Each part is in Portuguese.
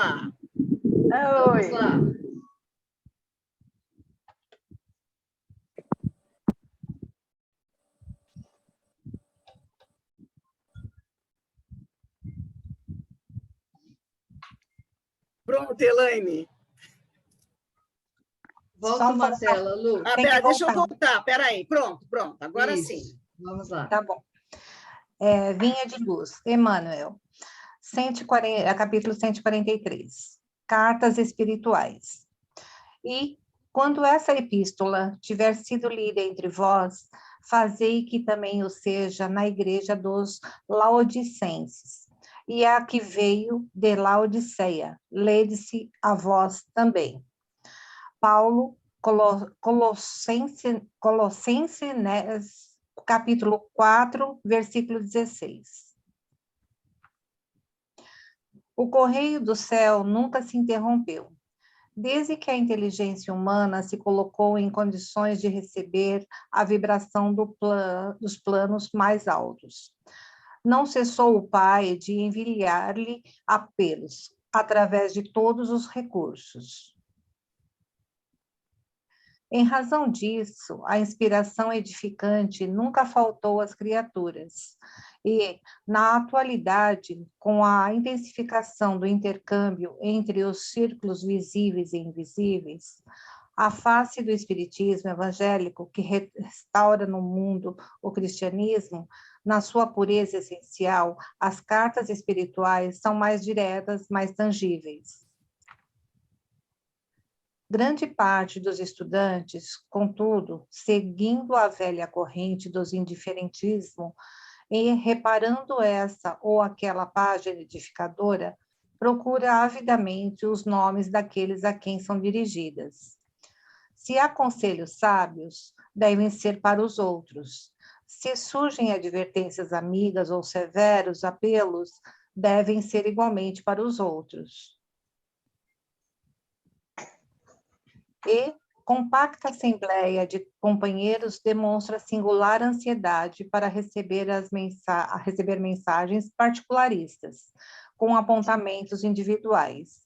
lá. Vamos lá. Pronto, Elaine. Volta uma tela, Lu. Deixa eu voltar. Espera aí. Pronto. Agora Isso. Sim. Vamos lá. Tá bom. Vinha de Luz, Emmanuel, capítulo 143. Cartas espirituais. E, quando essa epístola tiver sido lida entre vós, fazei que também o seja na igreja dos laodicenses, e a que veio de Laodiceia, lede-se a vós também. Paulo, Colossenses, capítulo 4, versículo 16. O correio do céu nunca se interrompeu. Desde que a inteligência humana se colocou em condições de receber a vibração dos planos mais altos. Não cessou o Pai de enviar-lhe apelos, através de todos os recursos. Em razão disso, a inspiração edificante nunca faltou às criaturas. E, na atualidade, com a intensificação do intercâmbio entre os círculos visíveis e invisíveis, a face do espiritismo evangélico que restaura no mundo o cristianismo, na sua pureza essencial, as cartas espirituais são mais diretas, mais tangíveis. Grande parte dos estudantes, contudo, seguindo a velha corrente dos indiferentismo, e reparando essa ou aquela página edificadora, procura avidamente os nomes daqueles a quem são dirigidas. Se há conselhos sábios, devem ser para os outros. Se surgem advertências amigas ou severos apelos, devem ser igualmente para os outros. E compacta assembleia de companheiros demonstra singular ansiedade para receber mensagens particularistas, com apontamentos individuais.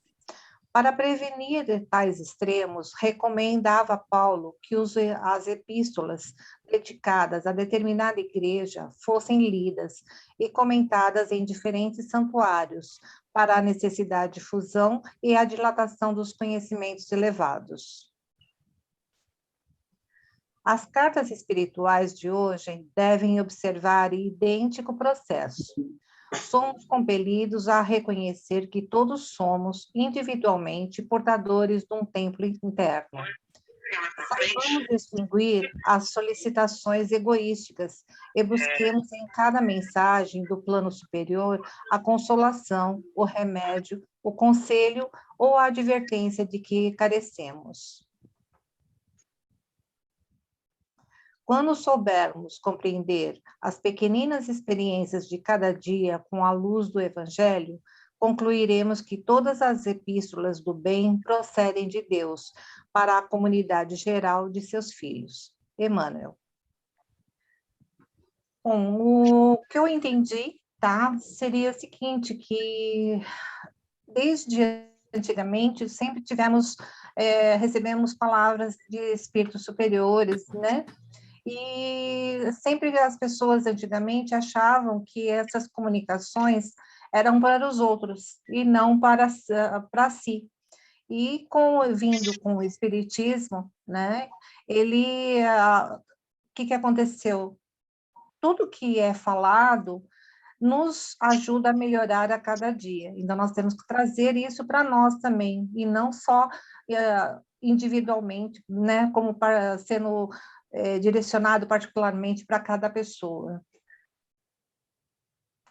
Para prevenir tais extremos, recomendava Paulo que as epístolas dedicadas a determinada igreja fossem lidas e comentadas em diferentes santuários, para a necessidade de fusão e a dilatação dos conhecimentos elevados. As cartas espirituais de hoje devem observar idêntico processo. Somos compelidos a reconhecer que todos somos, individualmente, portadores de um templo interno. Saibamos distinguir as solicitações egoísticas e busquemos em cada mensagem do plano superior a consolação, o remédio, o conselho ou a advertência de que carecemos. Quando soubermos compreender as pequeninas experiências de cada dia com a luz do Evangelho, concluiremos que todas as epístolas do bem procedem de Deus para a comunidade geral de seus filhos. Emmanuel. Bom, o que eu entendi, tá, seria o seguinte, que desde antigamente sempre recebemos palavras de espíritos superiores, né? E sempre as pessoas antigamente achavam que essas comunicações eram para os outros e não para si. E vindo com o espiritismo, né, o que aconteceu? Tudo que é falado nos ajuda a melhorar a cada dia. Então, nós temos que trazer isso para nós também, e não só individualmente, né, como sendo direcionado particularmente para cada pessoa.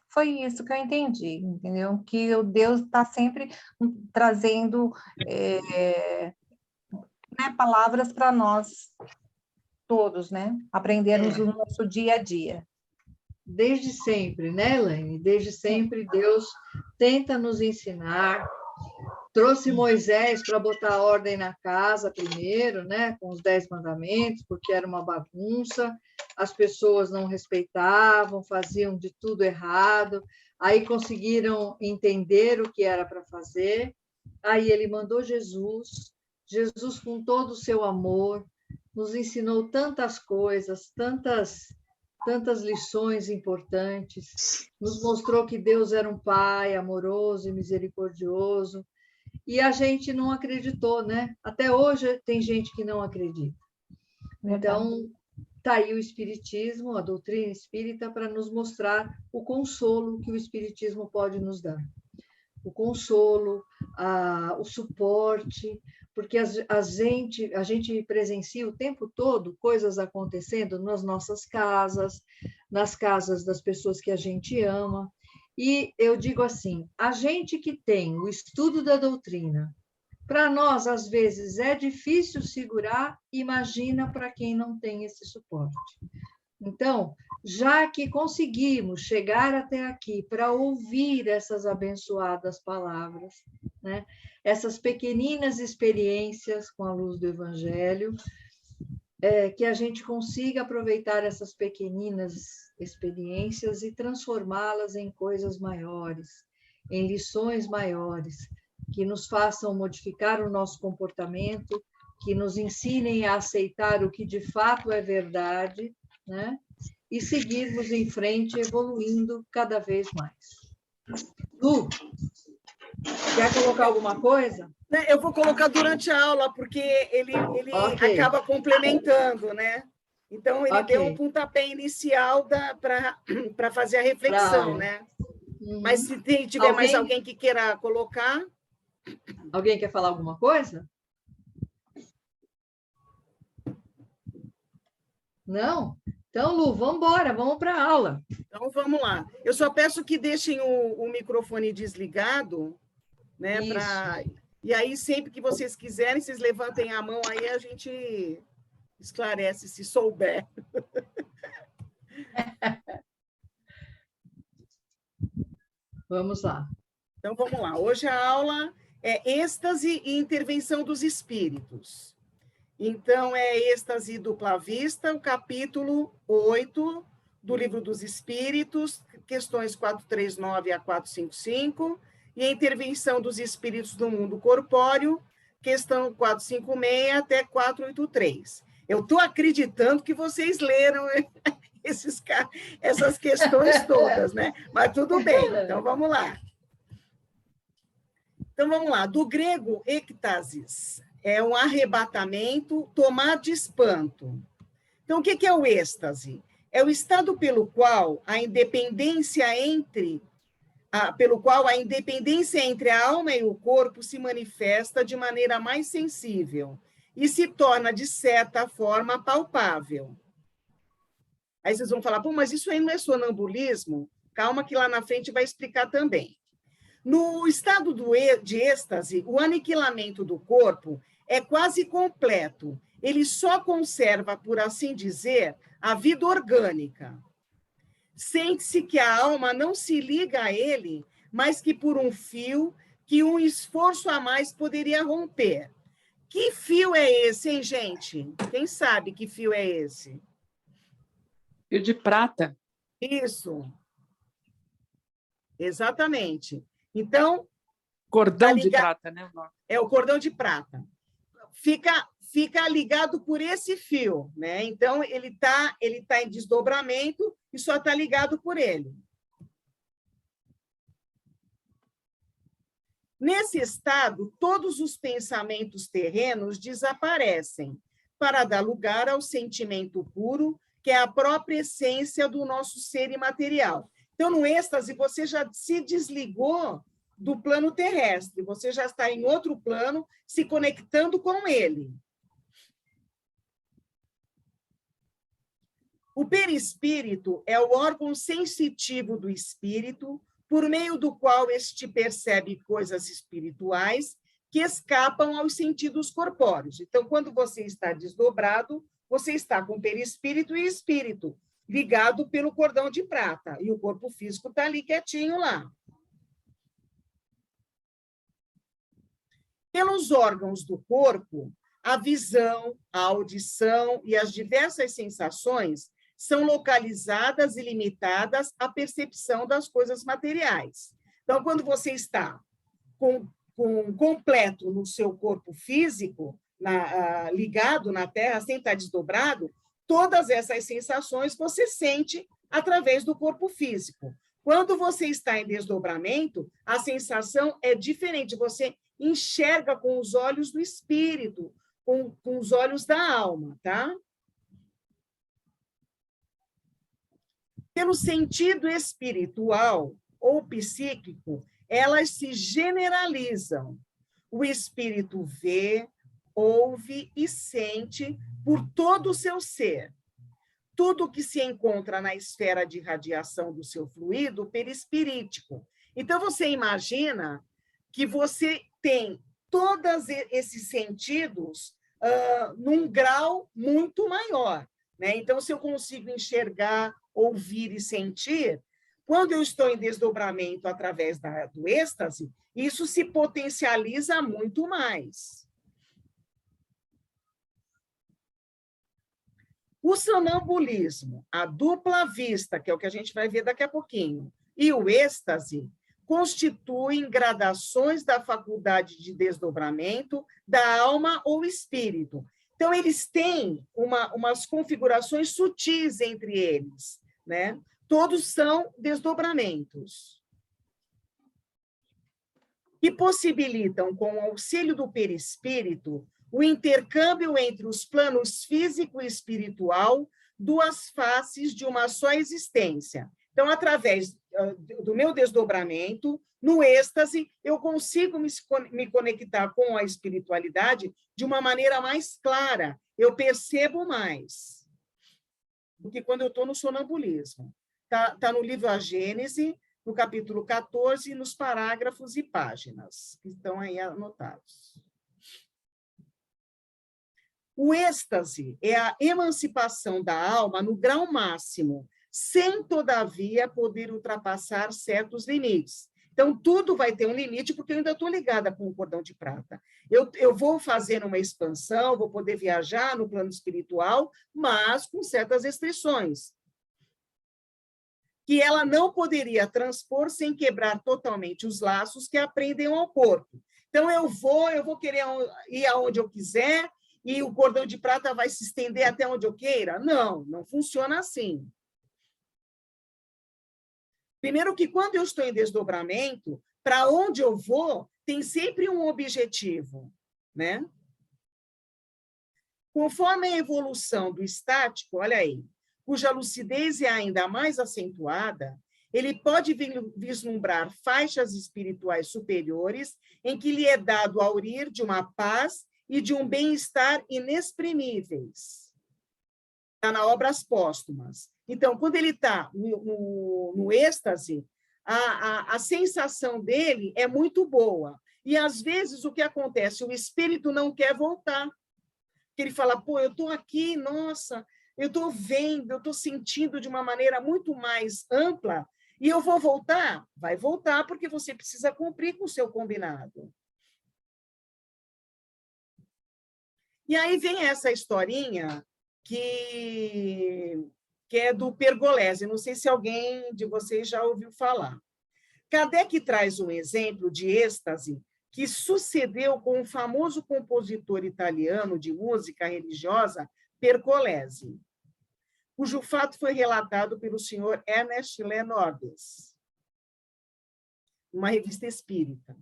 Foi isso que eu entendi, entendeu? Que o Deus está sempre trazendo palavras para nós todos, né? Aprendermos o nosso dia a dia. Desde sempre, né, Elaine? Desde sempre Deus tenta nos ensinar. Trouxe Moisés para botar ordem na casa primeiro, né, com os 10 mandamentos, porque era uma bagunça, as pessoas não respeitavam, faziam de tudo errado, aí conseguiram entender o que era para fazer, Aí ele mandou Jesus, Jesus com todo o seu amor, nos ensinou tantas coisas, tantas lições importantes, nos mostrou que Deus era um Pai amoroso e misericordioso, e a gente não acreditou, né? Até hoje tem gente que não acredita. Então, está aí o Espiritismo, a doutrina espírita, para nos mostrar o consolo que o Espiritismo pode nos dar. O consolo, o suporte, porque a gente presencia o tempo todo coisas acontecendo nas nossas casas, nas casas das pessoas que a gente ama. E eu digo assim, a gente que tem o estudo da doutrina, para nós, às vezes, é difícil segurar, imagina para quem não tem esse suporte. Então, já que conseguimos chegar até aqui para ouvir essas abençoadas palavras, né? Essas pequeninas experiências com a luz do Evangelho, que a gente consiga aproveitar essas pequeninas experiências e transformá-las em coisas maiores, em lições maiores, que nos façam modificar o nosso comportamento, que nos ensinem a aceitar o que de fato é verdade, né? E seguirmos em frente, evoluindo cada vez mais. Lu, quer colocar alguma coisa? Eu vou colocar durante a aula, porque ele Okay. acaba complementando, né? Então, ele deu um pontapé inicial para fazer a reflexão, né? Uhum. Mas se tiver mais alguém que queira colocar... Alguém quer falar alguma coisa? Não? Então, Lu, vamos embora, vamos para a aula. Então, vamos lá. Eu só peço que deixem o microfone desligado, né? E aí, sempre que vocês quiserem, vocês levantem a mão, aí a gente esclarece, se souber. Vamos lá. Então, vamos lá. Hoje a aula é êxtase e intervenção dos espíritos. Então, é êxtase dupla vista, o capítulo 8 do Livro dos Espíritos, questões 439 a 455, e a intervenção dos espíritos do mundo corpóreo, questão 456 até 483. Eu estou acreditando que vocês leram essas questões todas, né? Mas tudo bem, então vamos lá. Então, vamos lá. Do grego, ectasis, é um arrebatamento, tomar de espanto. Então, o que é o êxtase? É o estado pelo qual a independência entre a alma e o corpo se manifesta de maneira mais sensível e se torna, de certa forma, palpável. Aí vocês vão falar, pô, mas isso aí não é sonambulismo? Calma que lá na frente vai explicar também. No estado de êxtase, o aniquilamento do corpo é quase completo. Ele só conserva, por assim dizer, a vida orgânica. Sente-se que a alma não se liga a ele, mas que por um fio que um esforço a mais poderia romper. Que fio é esse, hein, gente? Quem sabe que fio é esse? Fio de prata. Isso. Exatamente. Então... Cordão de prata, né? É o cordão de prata. Fica ligado por esse fio, né? Então, ele tá em desdobramento e só está ligado por ele. Nesse estado, todos os pensamentos terrenos desaparecem para dar lugar ao sentimento puro, que é a própria essência do nosso ser imaterial. Então, no êxtase, você já se desligou do plano terrestre, você já está em outro plano, se conectando com ele. O perispírito é o órgão sensitivo do espírito, por meio do qual este percebe coisas espirituais que escapam aos sentidos corpóreos. Então, quando você está desdobrado, você está com perispírito e espírito, ligado pelo cordão de prata, e o corpo físico está ali quietinho lá. Pelos órgãos do corpo, a visão, a audição e as diversas sensações são localizadas e limitadas à percepção das coisas materiais. Então, quando você está com completo no seu corpo físico, ligado na Terra, sem estar desdobrado, todas essas sensações você sente através do corpo físico. Quando você está em desdobramento, a sensação é diferente, você enxerga com os olhos do espírito, com os olhos da alma, tá? Pelo sentido espiritual ou psíquico, elas se generalizam. O espírito vê, ouve e sente por todo o seu ser. Tudo que se encontra na esfera de radiação do seu fluido perispirítico. Então, você imagina que você tem todos esses sentidos num grau muito maior, né? Então, se eu consigo enxergar, ouvir e sentir, quando eu estou em desdobramento através do êxtase, isso se potencializa muito mais. O sonambulismo, a dupla vista, que é o que a gente vai ver daqui a pouquinho, e o êxtase constituem gradações da faculdade de desdobramento da alma ou espírito. Então, eles têm umas configurações sutis entre eles, né? Todos são desdobramentos que possibilitam, com o auxílio do perispírito, o intercâmbio entre os planos físico e espiritual, duas faces de uma só existência. Então, através do meu desdobramento, no êxtase, eu consigo me conectar com a espiritualidade de uma maneira mais clara, eu percebo mais do que quando eu estou no sonambulismo. Tá no livro A Gênese, no capítulo 14, nos parágrafos e páginas, que estão aí anotados. O êxtase é a emancipação da alma no grau máximo, sem, todavia, poder ultrapassar certos limites. Então, tudo vai ter um limite, porque eu ainda estou ligada com o cordão de prata. Eu vou fazer uma expansão, vou poder viajar no plano espiritual, mas com certas restrições, que ela não poderia transpor sem quebrar totalmente os laços que aprendem ao corpo. Então, eu vou querer ir aonde eu quiser, e o cordão de prata vai se estender até onde eu queira? Não, não funciona assim. Primeiro que, quando eu estou em desdobramento, para onde eu vou, tem sempre um objetivo, né? Conforme a evolução do estático, olha aí, cuja lucidez é ainda mais acentuada, ele pode vislumbrar faixas espirituais superiores em que lhe é dado aurir de uma paz e de um bem-estar inexprimíveis. Está na Obras Póstumas. Então, quando ele está no êxtase, a sensação dele é muito boa. E, às vezes, o que acontece? O espírito não quer voltar. Ele fala, pô, eu estou aqui, nossa, eu estou vendo, eu estou sentindo de uma maneira muito mais ampla, e eu vou voltar? Vai voltar, porque você precisa cumprir com o seu combinado. E aí vem essa historinha que é do Pergolesi. Não sei se alguém de vocês já ouviu falar. Kardec traz um exemplo de êxtase que sucedeu com o famoso compositor italiano de música religiosa, Pergolesi, cujo fato foi relatado pelo senhor Ernest Lenordes, numa revista espírita.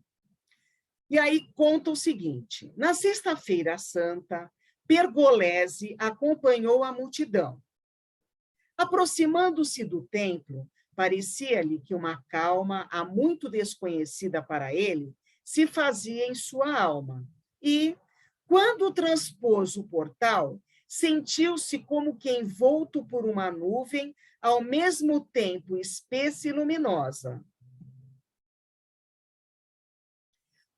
E aí conta o seguinte: na Sexta-feira Santa, Pergolesi acompanhou a multidão. Aproximando-se do templo, parecia-lhe que uma calma, há muito desconhecida para ele, se fazia em sua alma. E, quando transpôs o portal, sentiu-se como que envolto por uma nuvem, ao mesmo tempo espessa e luminosa.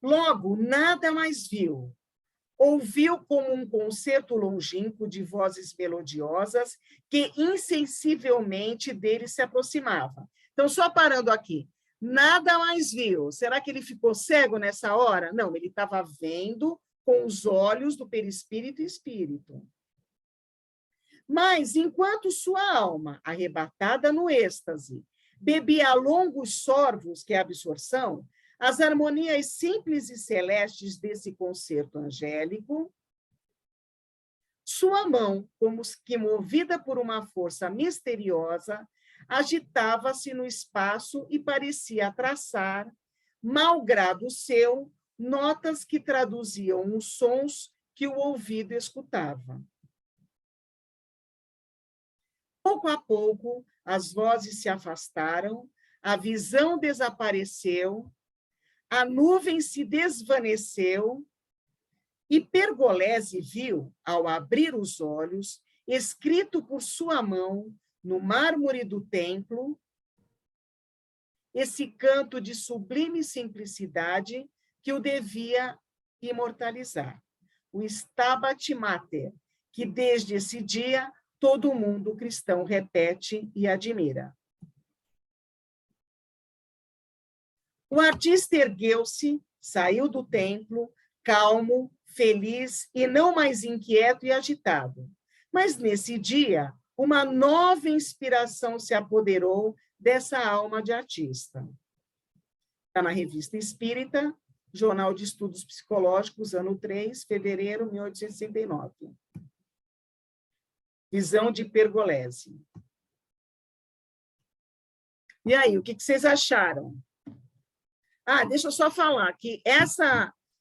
Logo, nada mais viu. Ouviu como um concerto longínquo de vozes melodiosas que insensivelmente dele se aproximava. Então, só parando aqui, nada mais viu. Será que ele ficou cego nessa hora? Não, ele estava vendo com os olhos do perispírito e espírito. Mas, enquanto sua alma, arrebatada no êxtase, bebia longos sorvos, que é a absorção, As harmonias simples e celestes desse concerto angélico, sua mão, como que movida por uma força misteriosa, agitava-se no espaço e parecia traçar, malgrado seu, notas que traduziam os sons que o ouvido escutava. Pouco a pouco, as vozes se afastaram, a visão desapareceu, a nuvem se desvaneceu e Pergolesi viu, ao abrir os olhos, escrito por sua mão no mármore do templo, esse canto de sublime simplicidade que o devia imortalizar. O Stabat Mater, que desde esse dia todo mundo cristão repete e admira. O artista ergueu-se, saiu do templo, calmo, feliz e não mais inquieto e agitado. Mas nesse dia, uma nova inspiração se apoderou dessa alma de artista. Está na Revista Espírita, Jornal de Estudos Psicológicos, ano 3, fevereiro de 1869. Visão de Pergolesi. E aí, o que vocês acharam? Deixa eu só falar que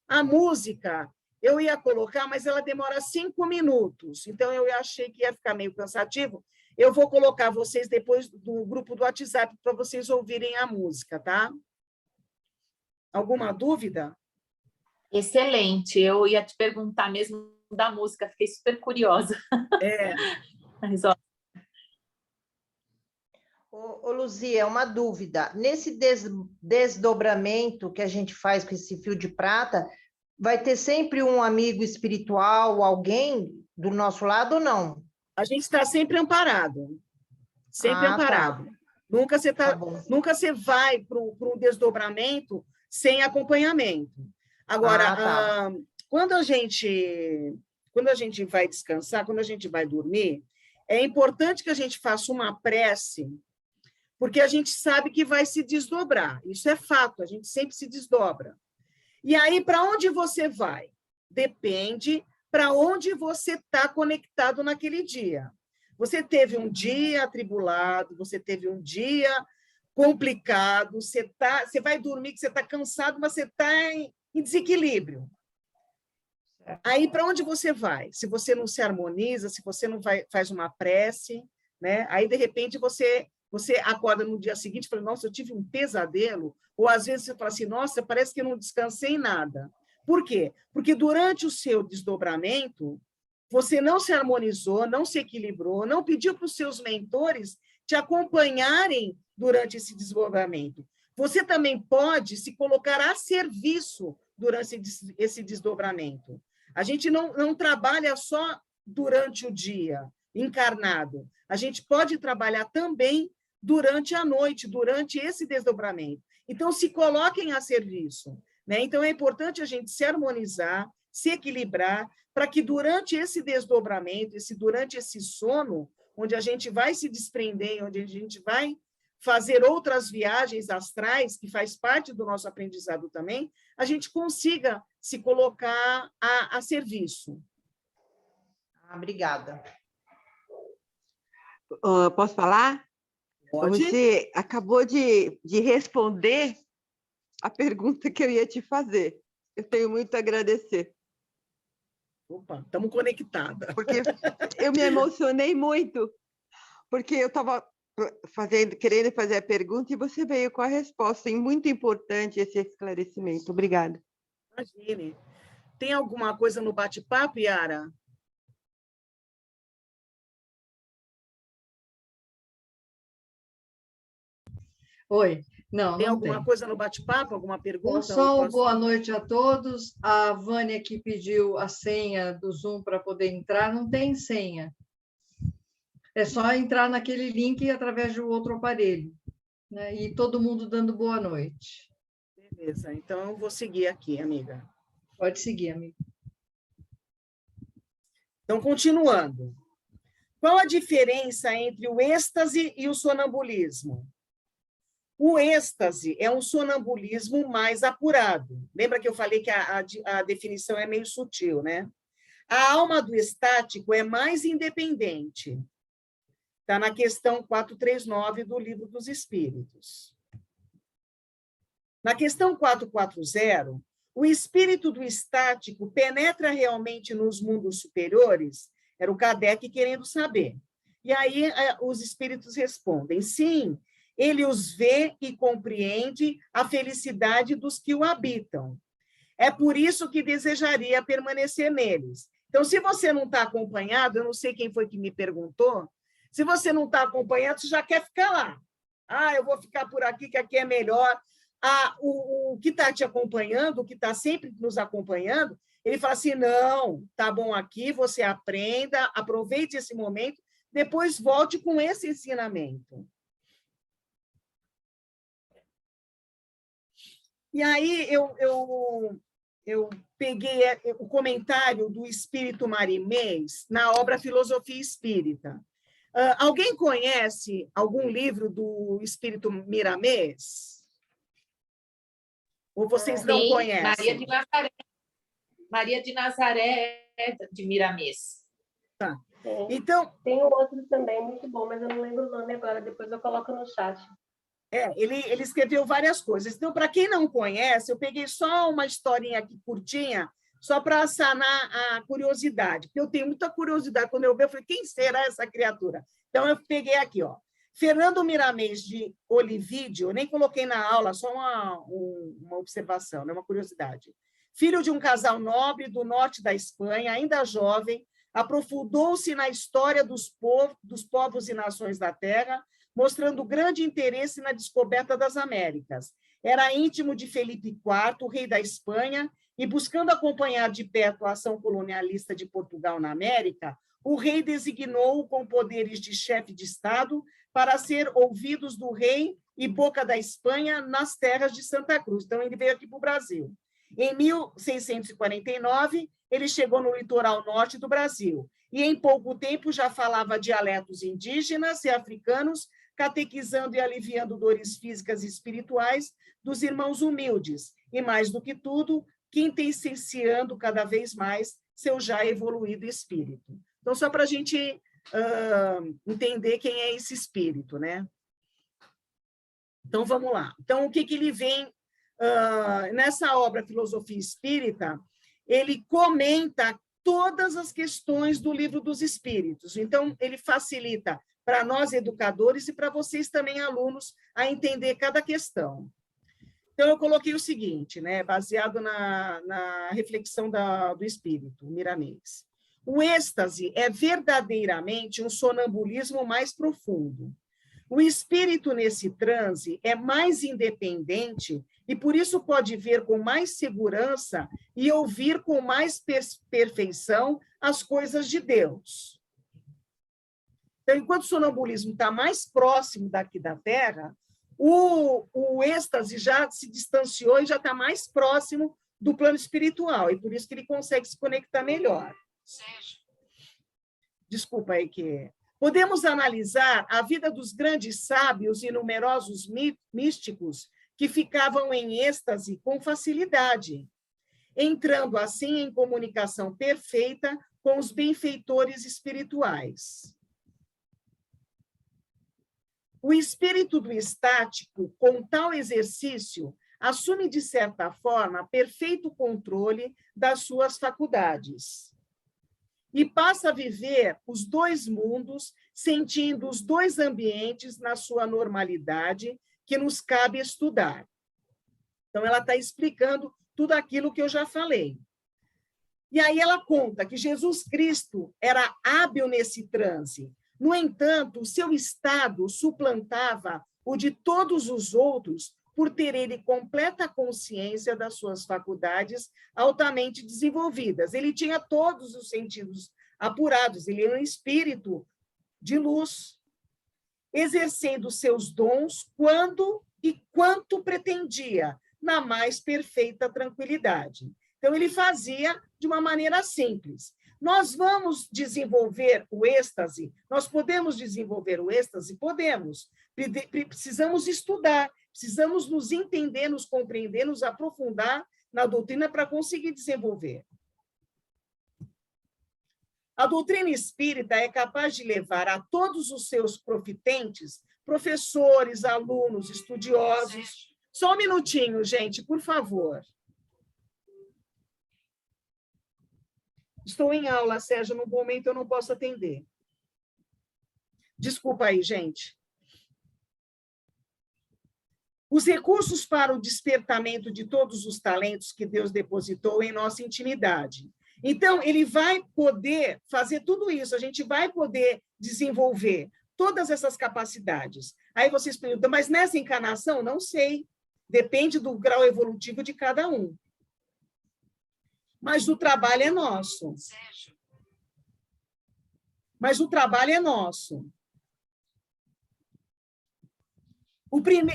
a música eu ia colocar, mas ela demora 5 minutos, então eu achei que ia ficar meio cansativo. Eu vou colocar vocês depois do grupo do WhatsApp para vocês ouvirem a música, tá? Alguma dúvida? Excelente. Eu ia te perguntar mesmo da música, fiquei super curiosa. Mas, ó. Ô, Luzia, uma dúvida. Nesse desdobramento que a gente faz com esse fio de prata, vai ter sempre um amigo espiritual, alguém do nosso lado ou não? A gente está sempre amparado. Sempre amparado. Tá. Nunca você vai para um desdobramento sem acompanhamento. Agora, quando a gente vai descansar, quando a gente vai dormir, é importante que a gente faça uma prece, porque a gente sabe que vai se desdobrar. Isso é fato, a gente sempre se desdobra. E aí, para onde você vai? Depende para onde você está conectado naquele dia. Você teve um dia atribulado, você teve um dia complicado, você vai dormir que você está cansado, mas você está em desequilíbrio. Aí, para onde você vai? Se você não se harmoniza, se você não faz uma prece, né? Aí, de repente, você acorda no dia seguinte e fala, nossa, eu tive um pesadelo, ou às vezes você fala assim, nossa, parece que eu não descansei em nada. Por quê? Porque durante o seu desdobramento, você não se harmonizou, não se equilibrou, não pediu para os seus mentores te acompanharem durante esse desdobramento. Você também pode se colocar a serviço durante esse desdobramento. A gente não trabalha só durante o dia, encarnado. A gente pode trabalhar também durante a noite, durante esse desdobramento. Então, se coloquem a serviço, né? Então, é importante a gente se harmonizar, se equilibrar, para que durante esse desdobramento, durante esse sono, onde a gente vai se desprender, onde a gente vai fazer outras viagens astrais, que faz parte do nosso aprendizado também, a gente consiga se colocar a serviço. Obrigada. Posso falar? Pode? Você acabou de responder a pergunta que eu ia te fazer. Eu tenho muito a agradecer. Opa, estamos conectadas. Porque eu me emocionei muito, porque eu estava querendo fazer a pergunta e você veio com a resposta. E muito importante esse esclarecimento. Obrigada. Imagine. Tem alguma coisa no bate-papo, Yara? Oi. Não, Tem não alguma tem. coisa no bate-papo? Alguma pergunta? Só boa noite a todos. A Vânia que pediu a senha do Zoom para poder entrar, não tem senha. É só entrar naquele link através de outro aparelho, né? E todo mundo dando boa noite. Beleza, então eu vou seguir aqui, amiga. Pode seguir, amiga. Então, continuando. Qual a diferença entre o êxtase e o sonambulismo? O êxtase é um sonambulismo mais apurado. Lembra que eu falei que a definição é meio sutil, né? A alma do estático é mais independente. Está na questão 439 do Livro dos Espíritos. Na questão 440, o espírito do estático penetra realmente nos mundos superiores? Era o Kardec querendo saber. E aí os espíritos respondem, sim, ele os vê e compreende a felicidade dos que o habitam. É por isso que desejaria permanecer neles. Então, se você não está acompanhado, eu não sei quem foi que me perguntou, se você não está acompanhado, você já quer ficar lá. Ah, eu vou ficar por aqui, que aqui é melhor. O que está te acompanhando, o que está sempre nos acompanhando, ele fala assim, não, tá bom aqui, você aprenda, aproveite esse momento, depois volte com esse ensinamento. E aí eu peguei o comentário do Espírito Marinês na obra Filosofia Espírita. Alguém conhece algum livro do Espírito Miramês? Ou vocês não conhecem? Maria de Nazaré de Miramês. Tá. Então, tem outro também muito bom, mas eu não lembro o nome agora, depois eu coloco no chat. Ele escreveu várias coisas. Então, para quem não conhece, eu peguei só uma historinha aqui curtinha, só para sanar a curiosidade, porque eu tenho muita curiosidade. Quando eu vi, eu falei, quem será essa criatura? Então, eu peguei aqui, ó. Fernando Miramês de Olivídio, eu nem coloquei na aula, só uma observação, né? Uma curiosidade. Filho de um casal nobre do norte da Espanha, ainda jovem, aprofundou-se na história dos povos e nações da terra, mostrando grande interesse na descoberta das Américas. Era íntimo de Felipe IV, rei da Espanha, e buscando acompanhar de perto a ação colonialista de Portugal na América, o rei designou-o com poderes de chefe de Estado para ser ouvidos do rei e boca da Espanha nas terras de Santa Cruz. Então, ele veio aqui para o Brasil. Em 1649, ele chegou no litoral norte do Brasil, e em pouco tempo já falava dialetos indígenas e africanos, catequizando e aliviando dores físicas e espirituais dos irmãos humildes, e, mais do que tudo, quintessenciando cada vez mais seu já evoluído espírito. Então, só para a gente entender quem é esse espírito, né? Então, vamos lá. Então, o que ele vem nessa obra Filosofia Espírita? Ele comenta todas as questões do Livro dos Espíritos. Então, ele facilita para nós, educadores, e para vocês também, alunos, a entender cada questão. Então, eu coloquei o seguinte, né, baseado na reflexão do Espírito, Miramês. O êxtase é verdadeiramente um sonambulismo mais profundo. O espírito, nesse transe, é mais independente e, por isso, pode ver com mais segurança e ouvir com mais perfeição as coisas de Deus. Então, enquanto o sonambulismo está mais próximo daqui da Terra, o êxtase já se distanciou e já está mais próximo do plano espiritual, e por isso que ele consegue se conectar melhor. Desculpa aí que... Podemos analisar a vida dos grandes sábios e numerosos místicos que ficavam em êxtase com facilidade, entrando assim em comunicação perfeita com os benfeitores espirituais. O espírito do estático, com tal exercício, assume, de certa forma, perfeito controle das suas faculdades e passa a viver os dois mundos, sentindo os dois ambientes na sua normalidade, que nos cabe estudar. Então, ela está explicando tudo aquilo que eu já falei. E aí ela conta que Jesus Cristo era hábil nesse transe. No entanto, o seu estado suplantava o de todos os outros por ter ele completa consciência das suas faculdades altamente desenvolvidas. Ele tinha todos os sentidos apurados, ele era um espírito de luz, exercendo seus dons quando e quanto pretendia, na mais perfeita tranquilidade. Então, ele fazia de uma maneira simples. Nós vamos desenvolver o êxtase? Nós podemos desenvolver o êxtase? Podemos. Precisamos estudar, precisamos nos entender, nos compreender, nos aprofundar na doutrina para conseguir desenvolver. A doutrina espírita é capaz de levar a todos os seus profitentes, professores, alunos, estudiosos. Só um minutinho, gente, por favor. Estou em aula, Sérgio, no momento eu não posso atender. Desculpa aí, gente. Os recursos para o despertamento de todos os talentos que Deus depositou em nossa intimidade. Então, ele vai poder fazer tudo isso, a gente vai poder desenvolver todas essas capacidades. Aí vocês perguntam, mas nessa encarnação? Não sei. Depende do grau evolutivo de cada um. Mas o trabalho é nosso. Mas o trabalho é nosso.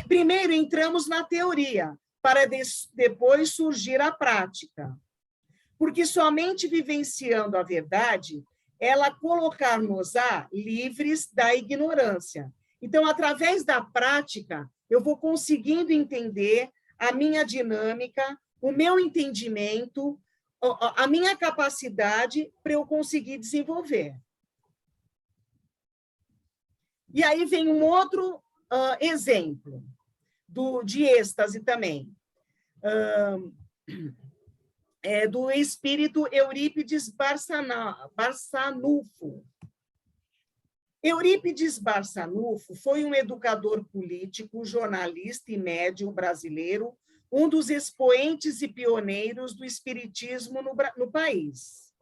Primeiro entramos na teoria, para depois surgir a prática. Porque somente vivenciando a verdade, ela colocar-nos-á livres da ignorância. Então, através da prática, eu vou conseguindo entender a minha dinâmica, o meu entendimento, a minha capacidade para eu conseguir desenvolver. E aí vem um outro exemplo de êxtase também. Do espírito Eurípides Barçanufo. Eurípides Barçanufo foi um educador político, jornalista e médium brasileiro, um dos expoentes e pioneiros do espiritismo no país.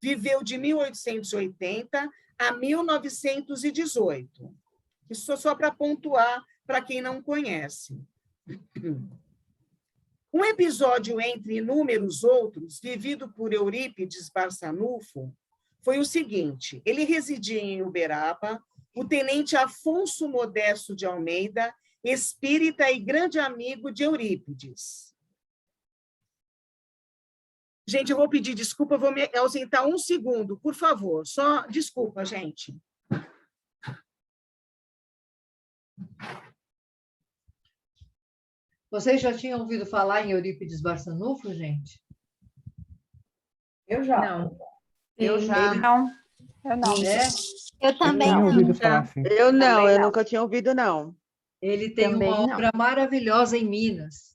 Viveu de 1880 a 1918. Isso só para pontuar para quem não conhece. Um episódio entre inúmeros outros, vivido por Eurípides Barçanufo, foi o seguinte: ele residia em Uberaba, o tenente Afonso Modesto de Almeida, espírita e grande amigo de Eurípides. Gente, eu vou pedir desculpa, vou me ausentar um segundo, por favor. Só desculpa, gente. Vocês já tinham ouvido falar em Eurípides Barçanufo, gente? Eu já. Não. Eu já. Não, eu não. Eu também não. Eu não, eu nunca tinha ouvido, não. Ele tem Também uma não. obra maravilhosa em Minas.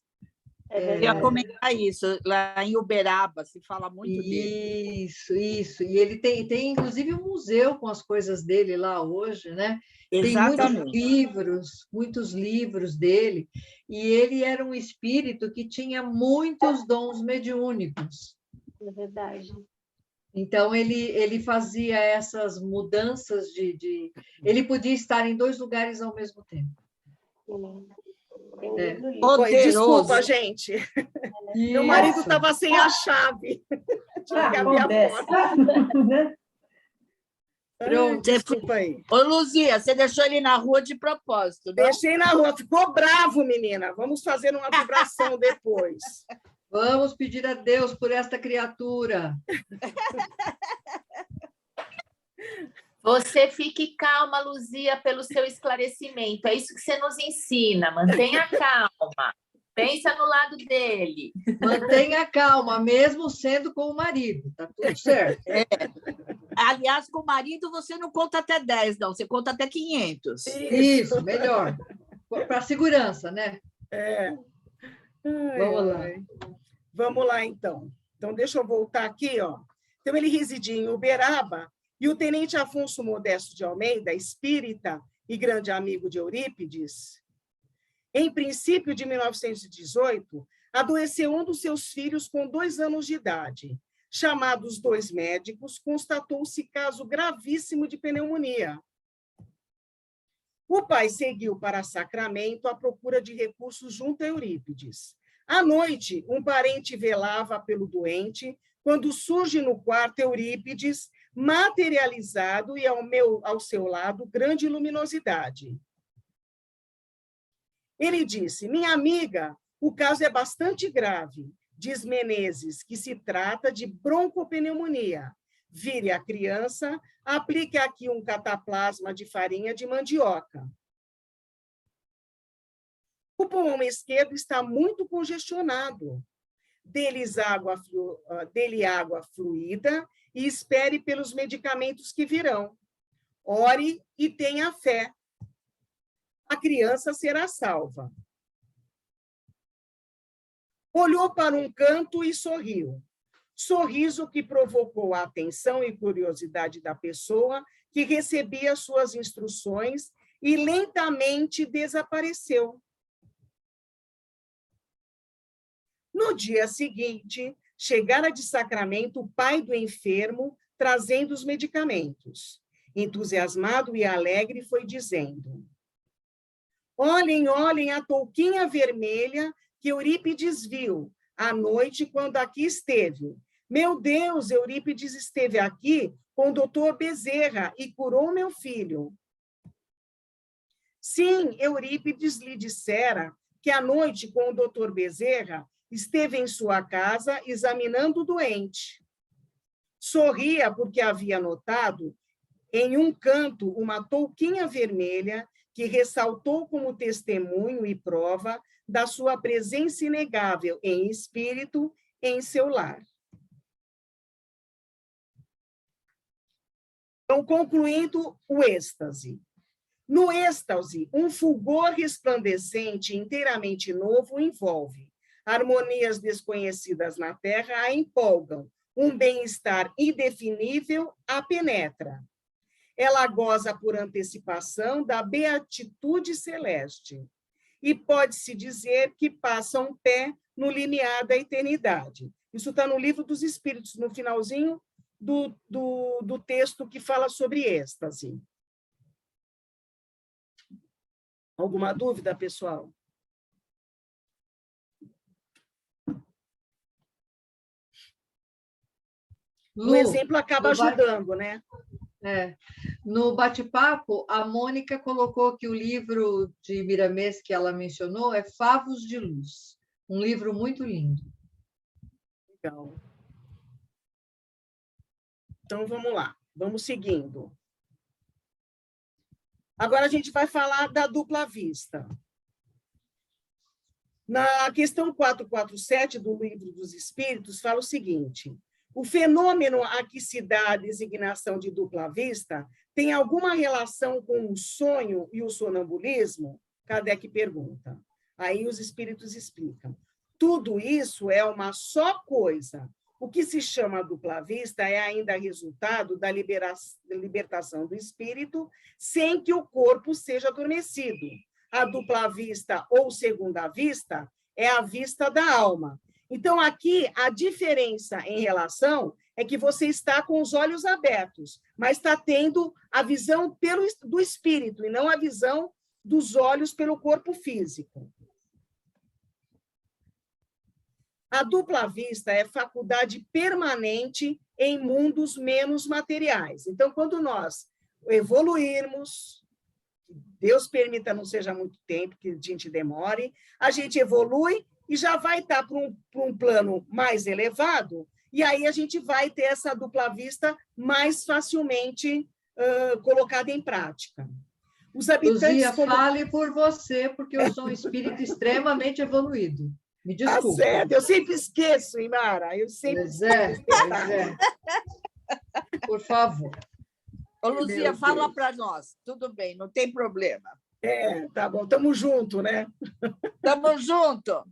Eu ia comentar isso. Lá em Uberaba se fala muito dele. Isso. E ele tem inclusive um museu com as coisas dele lá hoje, né? Exatamente. Tem muitos livros dele. E ele era um espírito que tinha muitos dons mediúnicos. É verdade. Então, ele fazia essas mudanças Ele podia estar em 2 lugares ao mesmo tempo. Desculpa, gente. Meu marido estava sem a chave. Tinha que abrir a porta. Pronto. Desculpa aí. Ô, Luzia, você deixou ele na rua de propósito, não? Deixei na rua. Ficou bravo, menina. Vamos fazer uma vibração depois. Vamos pedir a Deus por esta criatura. Você fique calma, Luzia, pelo seu esclarecimento. É isso que você nos ensina. Mantenha calma. Pensa no lado dele. Mantenha calma, mesmo sendo com o marido. Tá tudo certo. Aliás, com o marido você não conta até 10, não. Você conta até 500. Isso, melhor. Para segurança, né? Vamos lá. Vamos lá, então. Então, deixa eu voltar aqui, ó. Então, ele residia em Uberaba e o tenente Afonso Modesto de Almeida, espírita e grande amigo de Eurípides, em princípio de 1918, adoeceu um dos seus filhos com 2 anos de idade. Chamados 2 médicos, constatou-se caso gravíssimo de pneumonia. O pai seguiu para Sacramento à procura de recursos junto a Eurípides. À noite, um parente velava pelo doente, quando surge no quarto Eurípides, materializado e ao seu lado, grande luminosidade. Ele disse: minha amiga, o caso é bastante grave. Diz Menezes que se trata de broncopneumonia. Vire a criança, aplique aqui um cataplasma de farinha de mandioca. O pulmão esquerdo está muito congestionado. Dê-lhe água fluida e espere pelos medicamentos que virão. Ore e tenha fé. A criança será salva. Olhou para um canto e sorriu. Sorriso que provocou a atenção e curiosidade da pessoa que recebia suas instruções e lentamente desapareceu. No dia seguinte, chegara de Sacramento o pai do enfermo, trazendo os medicamentos. Entusiasmado e alegre, foi dizendo: olhem, olhem a touquinha vermelha que Eurípides viu à noite quando aqui esteve. Meu Deus, Eurípides esteve aqui com o doutor Bezerra e curou meu filho. Sim, Eurípides lhe dissera que à noite com o doutor Bezerra esteve em sua casa examinando o doente. Sorria porque havia notado em um canto uma touquinha vermelha que ressaltou como testemunho e prova da sua presença inegável em espírito em seu lar. Então, concluindo o êxtase. No êxtase, um fulgor resplandecente inteiramente novo envolve. Harmonias desconhecidas na terra a empolgam. Um bem-estar indefinível a penetra. Ela goza por antecipação da beatitude celeste. E pode-se dizer que passa um pé no limiar da eternidade. Isso está no Livro dos Espíritos, no finalzinho do texto que fala sobre êxtase. Alguma dúvida, pessoal? Lu, o exemplo acaba ajudando, né? No bate-papo, a Mônica colocou que o livro de Miramês que ela mencionou é Favos de Luz, um livro muito lindo. Legal. Então, vamos lá, vamos seguindo. Agora a gente vai falar da dupla vista. Na questão 447 do Livro dos Espíritos, fala o seguinte: o fenômeno a que se dá a designação de dupla vista tem alguma relação com o sonho e o sonambulismo? Kardec pergunta. Aí os espíritos explicam. Tudo isso é uma só coisa. O que se chama dupla vista é ainda resultado da libertação do espírito sem que o corpo seja adormecido. A dupla vista ou segunda vista é a vista da alma. Então, aqui, a diferença em relação é que você está com os olhos abertos, mas está tendo a visão do espírito e não a visão dos olhos pelo corpo físico. A dupla vista é faculdade permanente em mundos menos materiais. Então, quando nós evoluirmos, Deus permita não seja muito tempo, que a gente demore, a gente evolui e já vai estar para um plano mais elevado, e aí a gente vai ter essa dupla vista mais facilmente colocada em prática. Os habitantes... Luzia, fale por você, porque eu sou um espírito extremamente evoluído. Me desculpe. Tá certo, eu sempre esqueço, Imara, eu sempre esqueço. Pois é. Por favor. Ô, Luzia, fala para nós. Tudo bem, não tem problema. Tá bom, estamos juntos, né? Estamos juntos.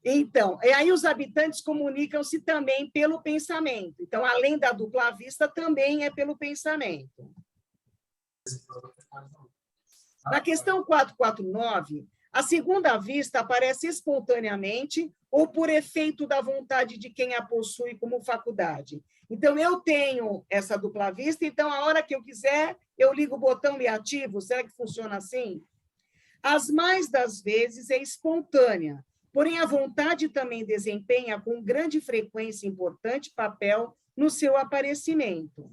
Então, e aí os habitantes comunicam-se também pelo pensamento. Então, além da dupla vista, também é pelo pensamento. Na questão 449, a segunda vista aparece espontaneamente ou por efeito da vontade de quem a possui como faculdade. Então, eu tenho essa dupla vista, então, a hora que eu quiser, eu ligo o botão e ativo. Será que funciona assim? As mais das vezes é espontânea, porém, a vontade também desempenha com grande frequência importante papel no seu aparecimento.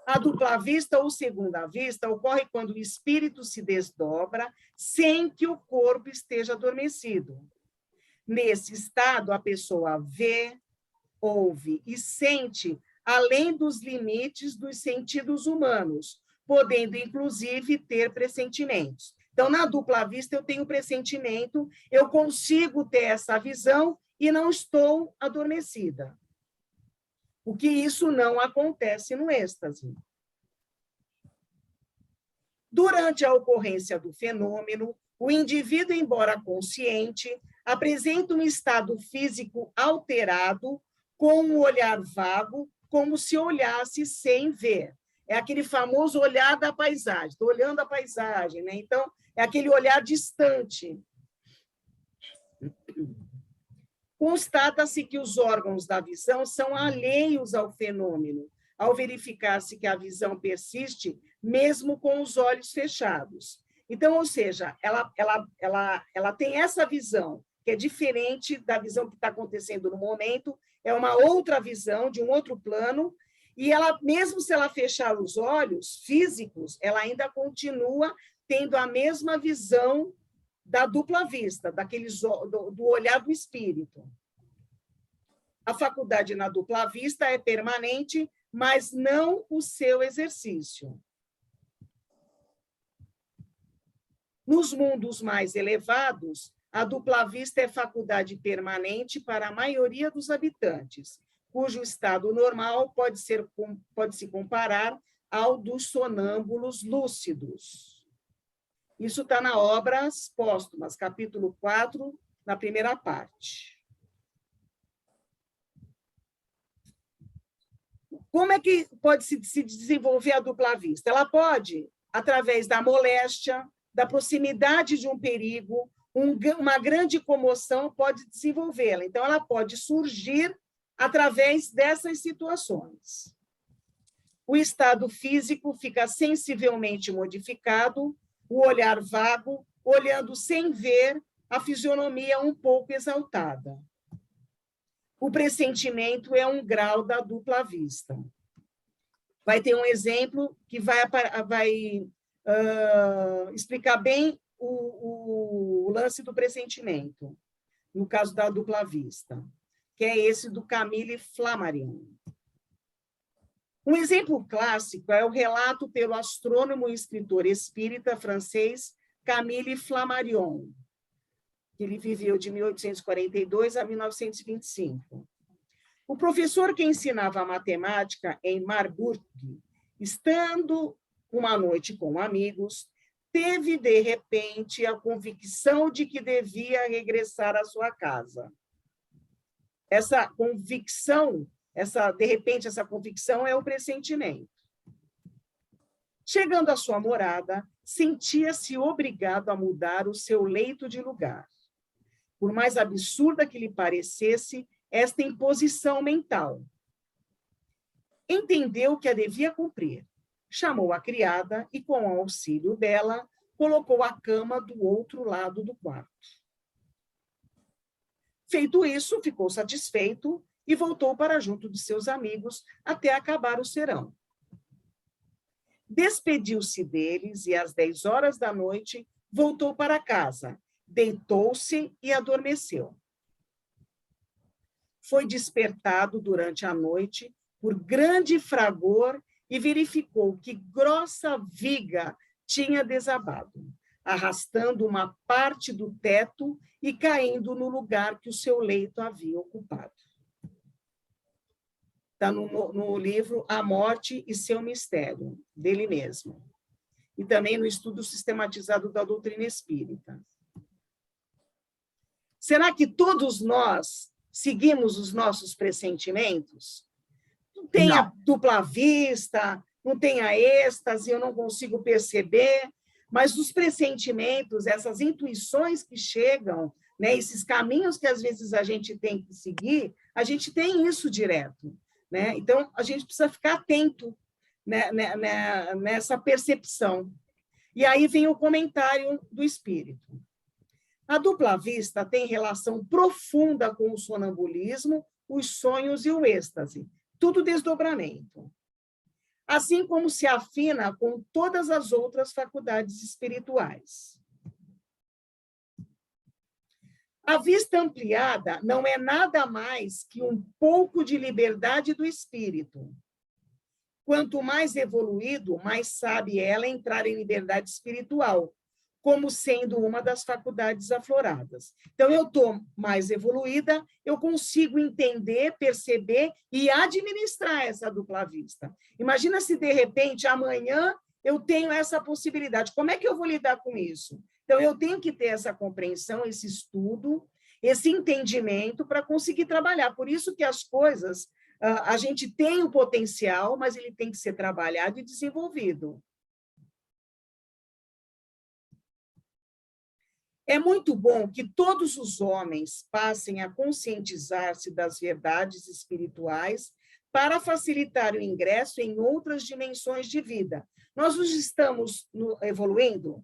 A dupla vista ou segunda vista ocorre quando o espírito se desdobra sem que o corpo esteja adormecido. Nesse estado, a pessoa vê, ouve e sente além dos limites dos sentidos humanos, podendo, inclusive, ter pressentimentos. Então, na dupla vista, eu tenho pressentimento, eu consigo ter essa visão e não estou adormecida. O que isso não acontece no êxtase. Durante a ocorrência do fenômeno, o indivíduo, embora consciente, apresenta um estado físico alterado, com um olhar vago, como se olhasse sem ver. É aquele famoso olhar da paisagem. Estou olhando a paisagem, né? Então, é aquele olhar distante. Constata-se que os órgãos da visão são alheios ao fenômeno, ao verificar-se que a visão persiste mesmo com os olhos fechados. Então, ou seja, ela tem essa visão, que é diferente da visão que está acontecendo no momento, é uma outra visão, de um outro plano, e ela, mesmo se ela fechar os olhos físicos, ela ainda continua tendo a mesma visão da dupla vista, do olhar do espírito. A faculdade na dupla vista é permanente, mas não o seu exercício. Nos mundos mais elevados, a dupla vista é faculdade permanente para a maioria dos habitantes, cujo estado normal pode se comparar ao dos sonâmbulos lúcidos. Isso está na Obras Póstumas, capítulo 4, na primeira parte. Como é que pode se desenvolver a dupla vista? Ela pode, através da moléstia, da proximidade de um perigo, uma grande comoção pode desenvolvê-la. Então, ela pode surgir através dessas situações. O estado físico fica sensivelmente modificado, o olhar vago, olhando sem ver, a fisionomia um pouco exaltada. O pressentimento é um grau da dupla vista. Vai ter um exemplo que vai explicar bem o lance do pressentimento, no caso da dupla vista, que é esse do Camille Flammarion. Um exemplo clássico é o relato pelo astrônomo e escritor espírita francês Camille Flammarion, que ele viveu de 1842 a 1925. O professor que ensinava matemática em Marburg, estando uma noite com amigos, teve, de repente, a convicção de que devia regressar à sua casa. Essa convicção, de repente, essa convicção é o pressentimento. Chegando à sua morada, sentia-se obrigado a mudar o seu leito de lugar. Por mais absurda que lhe parecesse esta imposição mental. Entendeu que a devia cumprir. Chamou a criada e, com o auxílio dela, colocou a cama do outro lado do quarto. Feito isso, ficou satisfeito e voltou para junto de seus amigos até acabar o serão. Despediu-se deles e, às 10 horas da noite, voltou para casa, deitou-se e adormeceu. Foi despertado durante a noite por grande fragor e verificou que grossa viga tinha desabado, arrastando uma parte do teto e caindo no lugar que o seu leito havia ocupado. Está no livro A Morte e Seu Mistério, dele mesmo. E também no estudo sistematizado da doutrina espírita. Será que todos nós seguimos os nossos pressentimentos? Não tem a dupla vista, não tem a êxtase, eu não consigo perceber, mas os pressentimentos, essas intuições que chegam, né, esses caminhos que às vezes a gente tem que seguir, a gente tem isso direto, né? Então, a gente precisa ficar atento, né, nessa percepção. E aí vem o comentário do espírito. A dupla vista tem relação profunda com o sonambulismo, os sonhos e o êxtase, tudo desdobramento. Assim como se afina com todas as outras faculdades espirituais. A vista ampliada não é nada mais que um pouco de liberdade do espírito. Quanto mais evoluído, mais sabe ela entrar em liberdade espiritual, como sendo uma das faculdades afloradas. Então, eu estou mais evoluída, eu consigo entender, perceber e administrar essa dupla vista. Imagina se, de repente, amanhã eu tenho essa possibilidade. Como é que eu vou lidar com isso? Então, eu tenho que ter essa compreensão, esse estudo, esse entendimento para conseguir trabalhar. Por isso que as coisas, a gente tem o potencial, mas ele tem que ser trabalhado e desenvolvido. É muito bom que todos os homens passem a conscientizar-se das verdades espirituais para facilitar o ingresso em outras dimensões de vida. Nós estamos evoluindo,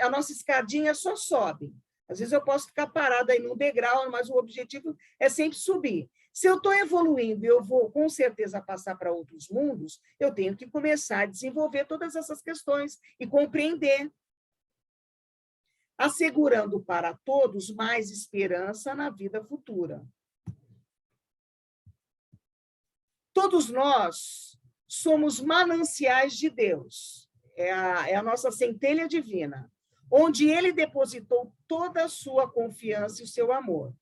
a nossa escadinha só sobe. Às vezes eu posso ficar parada aí num degrau, mas o objetivo é sempre subir. Se eu estou evoluindo e eu vou, com certeza, passar para outros mundos, eu tenho que começar a desenvolver todas essas questões e compreender, assegurando para todos mais esperança na vida futura. Todos nós somos mananciais de Deus, é a nossa centelha divina, onde ele depositou toda a sua confiança e o seu amor,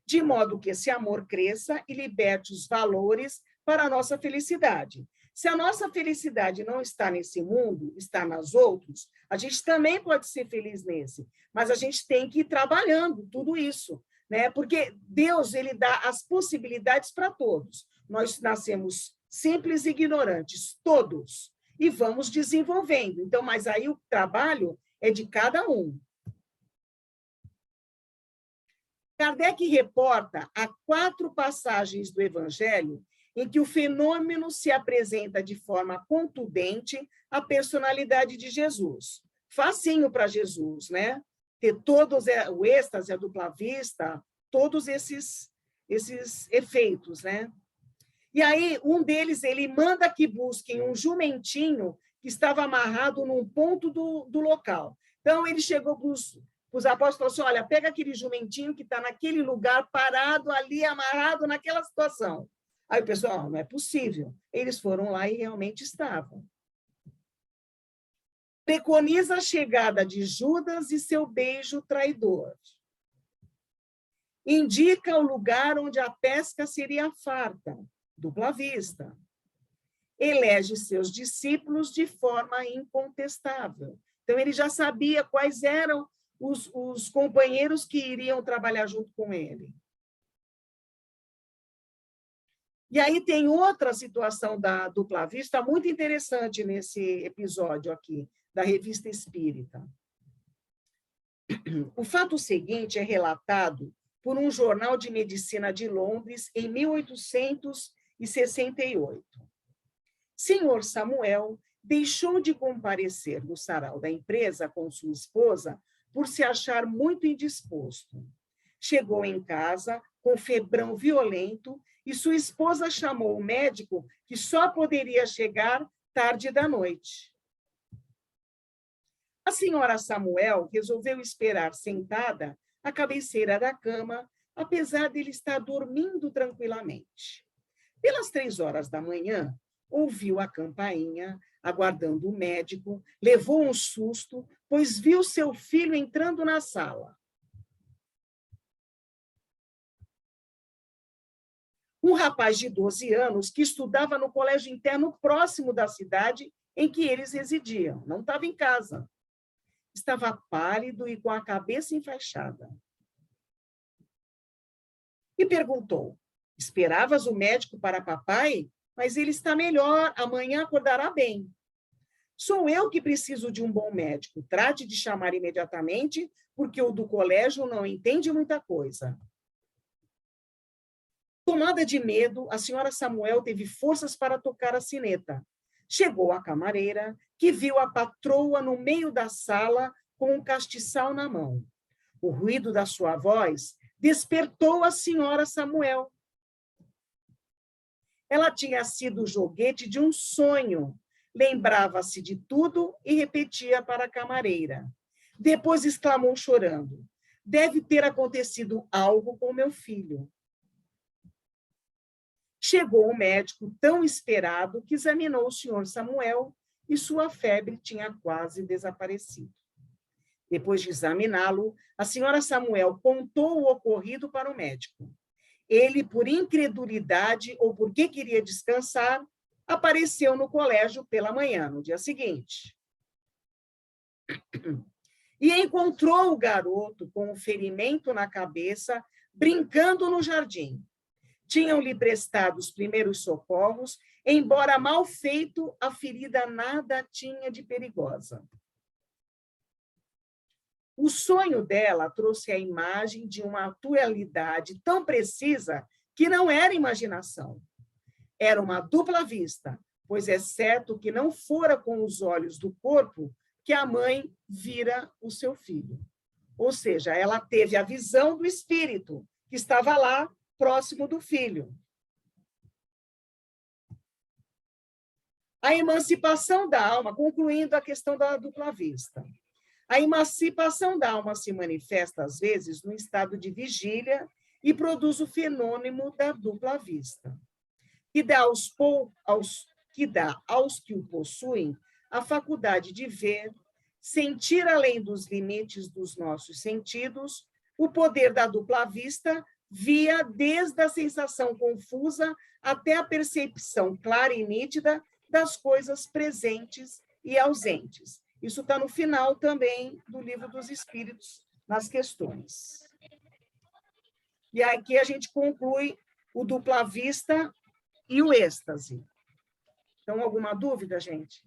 de modo que esse amor cresça e liberte os valores para a nossa felicidade. Se a nossa felicidade não está nesse mundo, está nas outros, a gente também pode ser feliz nesse, mas a gente tem que ir trabalhando tudo isso, né? Porque Deus, ele dá as possibilidades para todos. Nós nascemos simples e ignorantes, todos, e vamos desenvolvendo. Então, mas aí o trabalho é de cada um. Kardec reporta há 4 passagens do Evangelho em que o fenômeno se apresenta de forma contundente à personalidade de Jesus. Facinho para Jesus, né? Ter todos o êxtase, a dupla vista, todos esses efeitos, né? E aí, um deles, ele manda que busquem um jumentinho que estava amarrado num ponto do local. Então, ele chegou para os apóstolos e falou assim, olha, pega aquele jumentinho que está naquele lugar, parado ali, amarrado naquela situação. Aí o pessoal, não é possível. Eles foram lá e realmente estavam. Preconiza a chegada de Judas e seu beijo traidor. Indica o lugar onde a pesca seria farta, dupla vista. Elege seus discípulos de forma incontestável. Então, ele já sabia quais eram os companheiros que iriam trabalhar junto com ele. E aí tem outra situação da dupla vista muito interessante nesse episódio aqui, da Revista Espírita. O fato seguinte é relatado por um jornal de medicina de Londres em 1868. Senhor Samuel deixou de comparecer no sarau da empresa com sua esposa por se achar muito indisposto. Chegou em casa com febrão violento e sua esposa chamou o médico, que só poderia chegar tarde da noite. A senhora Samuel resolveu esperar sentada à cabeceira da cama, apesar de ele estar dormindo tranquilamente. Pelas 3 horas da manhã, ouviu a campainha, aguardando o médico, levou um susto, pois viu seu filho entrando na sala. Um rapaz de 12 anos que estudava no colégio interno próximo da cidade em que eles residiam. Não estava em casa. Estava pálido e com a cabeça enfaixada. E perguntou, esperavas o médico para papai? Mas ele está melhor, amanhã acordará bem. Sou eu que preciso de um bom médico. Trate de chamar imediatamente, porque o do colégio não entende muita coisa. Tomada de medo, a senhora Samuel teve forças para tocar a sineta. Chegou a camareira, que viu a patroa no meio da sala com um castiçal na mão. O ruído da sua voz despertou a senhora Samuel. Ela tinha sido o joguete de um sonho. Lembrava-se de tudo e repetia para a camareira. Depois exclamou chorando, Deve ter acontecido algo com meu filho. Chegou o médico tão esperado que examinou o senhor Samuel e sua febre tinha quase desaparecido. Depois de examiná-lo, a senhora Samuel contou o ocorrido para o médico. Ele, por incredulidade ou porque queria descansar, apareceu no colégio pela manhã, no dia seguinte. E encontrou o garoto com um ferimento na cabeça, brincando no jardim. Tinham-lhe prestado os primeiros socorros, embora mal feito, a ferida nada tinha de perigosa. O sonho dela trouxe a imagem de uma atualidade tão precisa que não era imaginação. Era uma dupla vista, pois é certo que não fora com os olhos do corpo que a mãe vira o seu filho. Ou seja, ela teve a visão do espírito, que estava lá próximo do filho. A emancipação da alma, concluindo a questão da dupla vista. A emancipação da alma se manifesta, às vezes, no estado de vigília e produz o fenômeno da dupla vista, que dá aos que o possuem a faculdade de ver, sentir além dos limites dos nossos sentidos, o poder da dupla vista via desde a sensação confusa até a percepção clara e nítida das coisas presentes e ausentes. Isso está no final também do Livro dos Espíritos, nas questões. E aqui a gente conclui o dupla vista e o êxtase. Então, alguma dúvida, gente?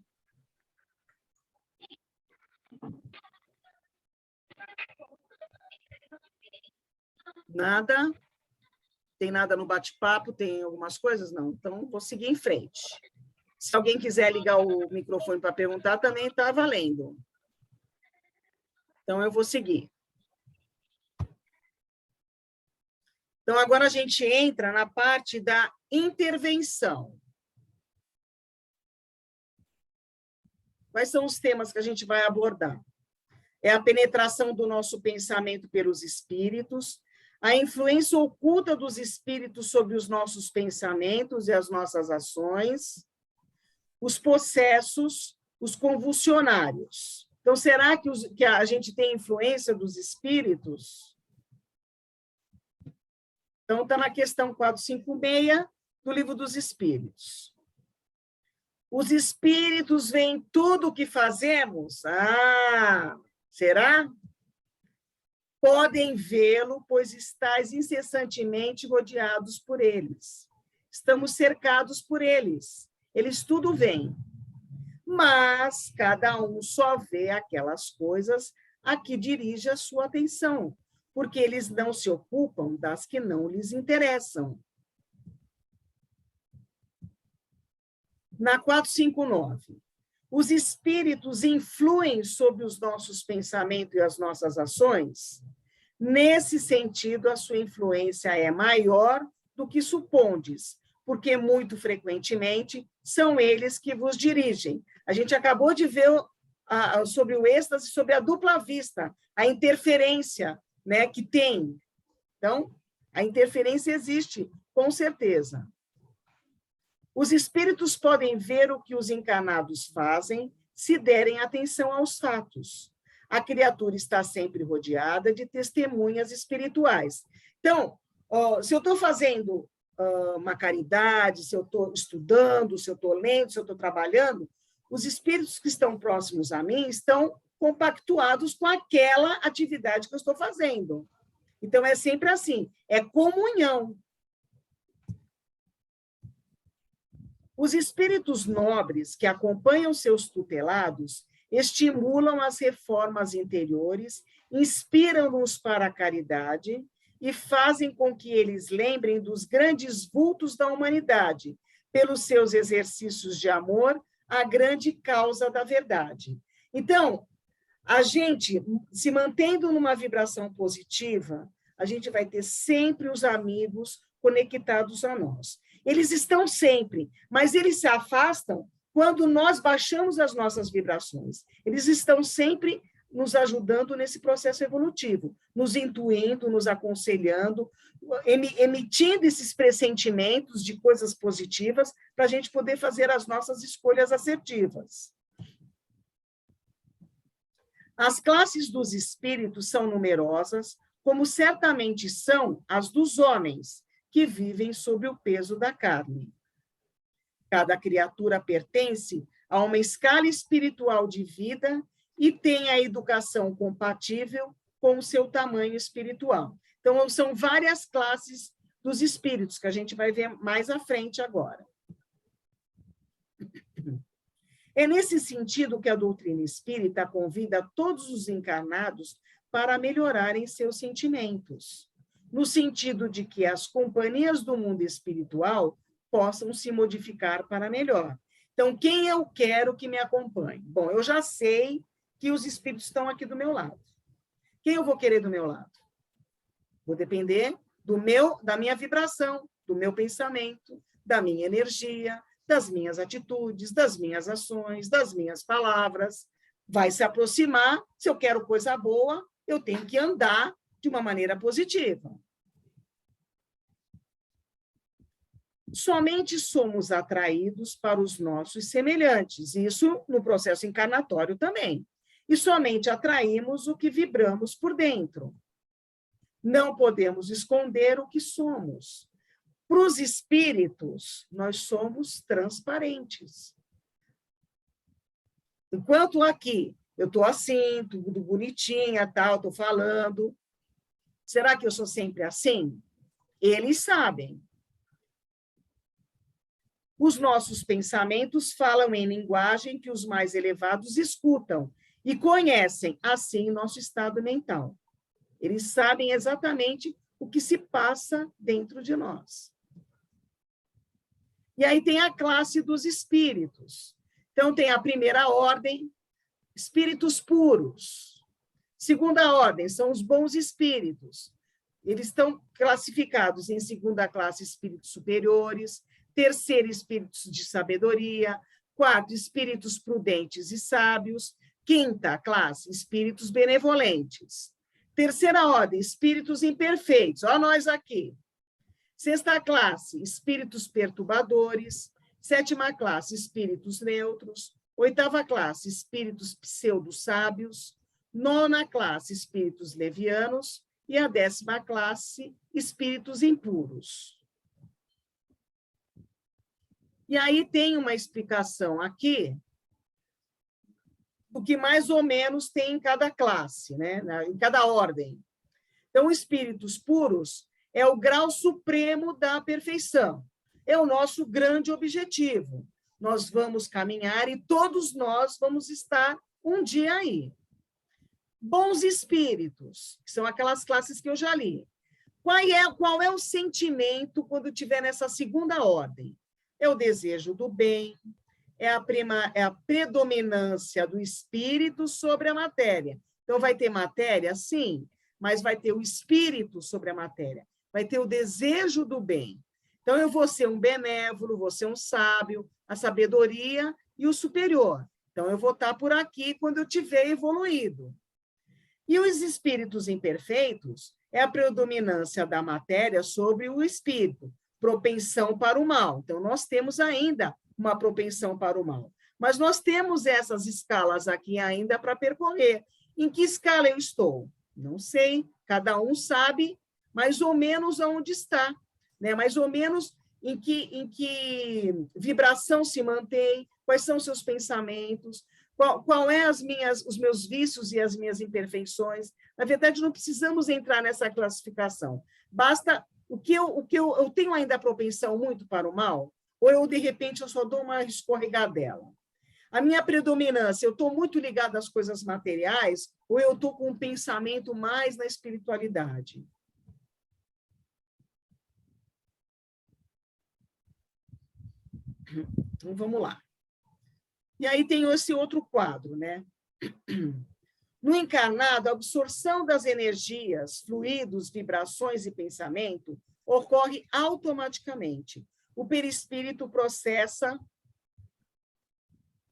Nada? Tem nada no bate-papo? Tem algumas coisas? Não. Então, vou seguir em frente. Se alguém quiser ligar o microfone para perguntar, também está valendo. Então, eu vou seguir. Então, agora a gente entra na parte da intervenção. Quais são os temas que a gente vai abordar? É a penetração do nosso pensamento pelos espíritos, a influência oculta dos espíritos sobre os nossos pensamentos e as nossas ações, os possessos, os convulsionários. Então, será que a gente tem influência dos espíritos? Então, está na questão 456 do Livro dos Espíritos. Os espíritos veem tudo o que fazemos? Ah, será? Podem vê-lo, pois estáis incessantemente rodeados por eles. Estamos cercados por eles. Eles tudo veem. Mas cada um só vê aquelas coisas a que dirige a sua atenção, porque eles não se ocupam das que não lhes interessam. Na 459, os espíritos influem sobre os nossos pensamentos e as nossas ações? Nesse sentido, a sua influência é maior do que supondes, porque muito frequentemente são eles que vos dirigem. A gente acabou de ver sobre o êxtase, sobre a dupla vista, a interferência, né, que tem. Então, a interferência existe, com certeza. Os espíritos podem ver o que os encarnados fazem se derem atenção aos fatos. A criatura está sempre rodeada de testemunhas espirituais. Então, se eu estou fazendo uma caridade, se eu estou estudando, se eu estou lendo, se eu estou trabalhando, os espíritos que estão próximos a mim estão compactuados com aquela atividade que eu estou fazendo. Então, é sempre assim, é comunhão. Os espíritos nobres que acompanham seus tutelados estimulam as reformas interiores, inspiram-nos para a caridade e fazem com que eles lembrem dos grandes vultos da humanidade, pelos seus exercícios de amor à grande causa da verdade. Então, a gente, se mantendo numa vibração positiva, a gente vai ter sempre os amigos conectados a nós. Eles estão sempre, mas eles se afastam quando nós baixamos as nossas vibrações. Eles estão sempre nos ajudando nesse processo evolutivo, nos intuindo, nos aconselhando, emitindo esses pressentimentos de coisas positivas para a gente poder fazer as nossas escolhas assertivas. As classes dos espíritos são numerosas, como certamente são as dos homens, que vivem sob o peso da carne. Cada criatura pertence a uma escala espiritual de vida e tem a educação compatível com o seu tamanho espiritual. Então, são várias classes dos espíritos, que a gente vai ver mais à frente agora. É nesse sentido que a doutrina espírita convida todos os encarnados para melhorarem seus sentimentos, no sentido de que as companhias do mundo espiritual possam se modificar para melhor. Então, quem eu quero que me acompanhe? Bom, eu já sei que os espíritos estão aqui do meu lado. Quem eu vou querer do meu lado? Vou depender da minha vibração, do meu pensamento, da minha energia, das minhas atitudes, das minhas ações, das minhas palavras. Vai se aproximar, se eu quero coisa boa, eu tenho que andar de uma maneira positiva. Somente somos atraídos para os nossos semelhantes, isso no processo encarnatório também. E somente atraímos o que vibramos por dentro. Não podemos esconder o que somos. Para os espíritos, nós somos transparentes. Enquanto aqui eu estou assim, tudo bonitinha, tal, estou falando. Será que eu sou sempre assim? Eles sabem. Os nossos pensamentos falam em linguagem que os mais elevados escutam e conhecem, assim, nosso estado mental. Eles sabem exatamente o que se passa dentro de nós. E aí tem a classe dos espíritos. Então, tem a primeira ordem, espíritos puros. Segunda ordem, são os bons espíritos. Eles estão classificados em segunda classe, espíritos superiores. Terceira, espíritos de sabedoria. Quarto, espíritos prudentes e sábios. Quinta classe, espíritos benevolentes. Terceira ordem, espíritos imperfeitos. Olha nós aqui. Sexta classe, espíritos perturbadores. Sétima classe, espíritos neutros. Oitava classe, espíritos pseudo-sábios. Nona classe, espíritos levianos. E a 10ª classe, espíritos impuros. E aí tem uma explicação aqui do que mais ou menos tem em cada classe, né? Em cada ordem. Então, espíritos puros é o grau supremo da perfeição. É o nosso grande objetivo. Nós vamos caminhar e todos nós vamos estar um dia aí. Bons espíritos, que são aquelas classes que eu já li. Qual é o sentimento quando estiver nessa segunda ordem? É o desejo do bem, é a predominância do espírito sobre a matéria. Então, vai ter matéria? Sim, mas vai ter o espírito sobre a matéria. Vai ter o desejo do bem. Então, eu vou ser um benévolo, vou ser um sábio, a sabedoria e o superior. Então, eu vou estar por aqui quando eu tiver evoluído. E os espíritos imperfeitos é a predominância da matéria sobre o espírito, propensão para o mal. Então, nós temos ainda uma propensão para o mal. Mas nós temos essas escalas aqui ainda para percorrer. Em que escala eu estou? Não sei, cada um sabe mais ou menos aonde está, né? Mais ou menos em que vibração se mantém, quais são os seus pensamentos, qual é os meus vícios e as minhas imperfeições. Na verdade, não precisamos entrar nessa classificação. Basta o que eu tenho ainda a propensão muito para o mal, ou eu, de repente, eu só dou uma escorregadela. A minha predominância, eu estou muito ligada às coisas materiais, ou eu estou com um pensamento mais na espiritualidade? Então, vamos lá. E aí tem esse outro quadro, né? No encarnado, a absorção das energias, fluidos, vibrações e pensamento ocorre automaticamente. O perispírito processa...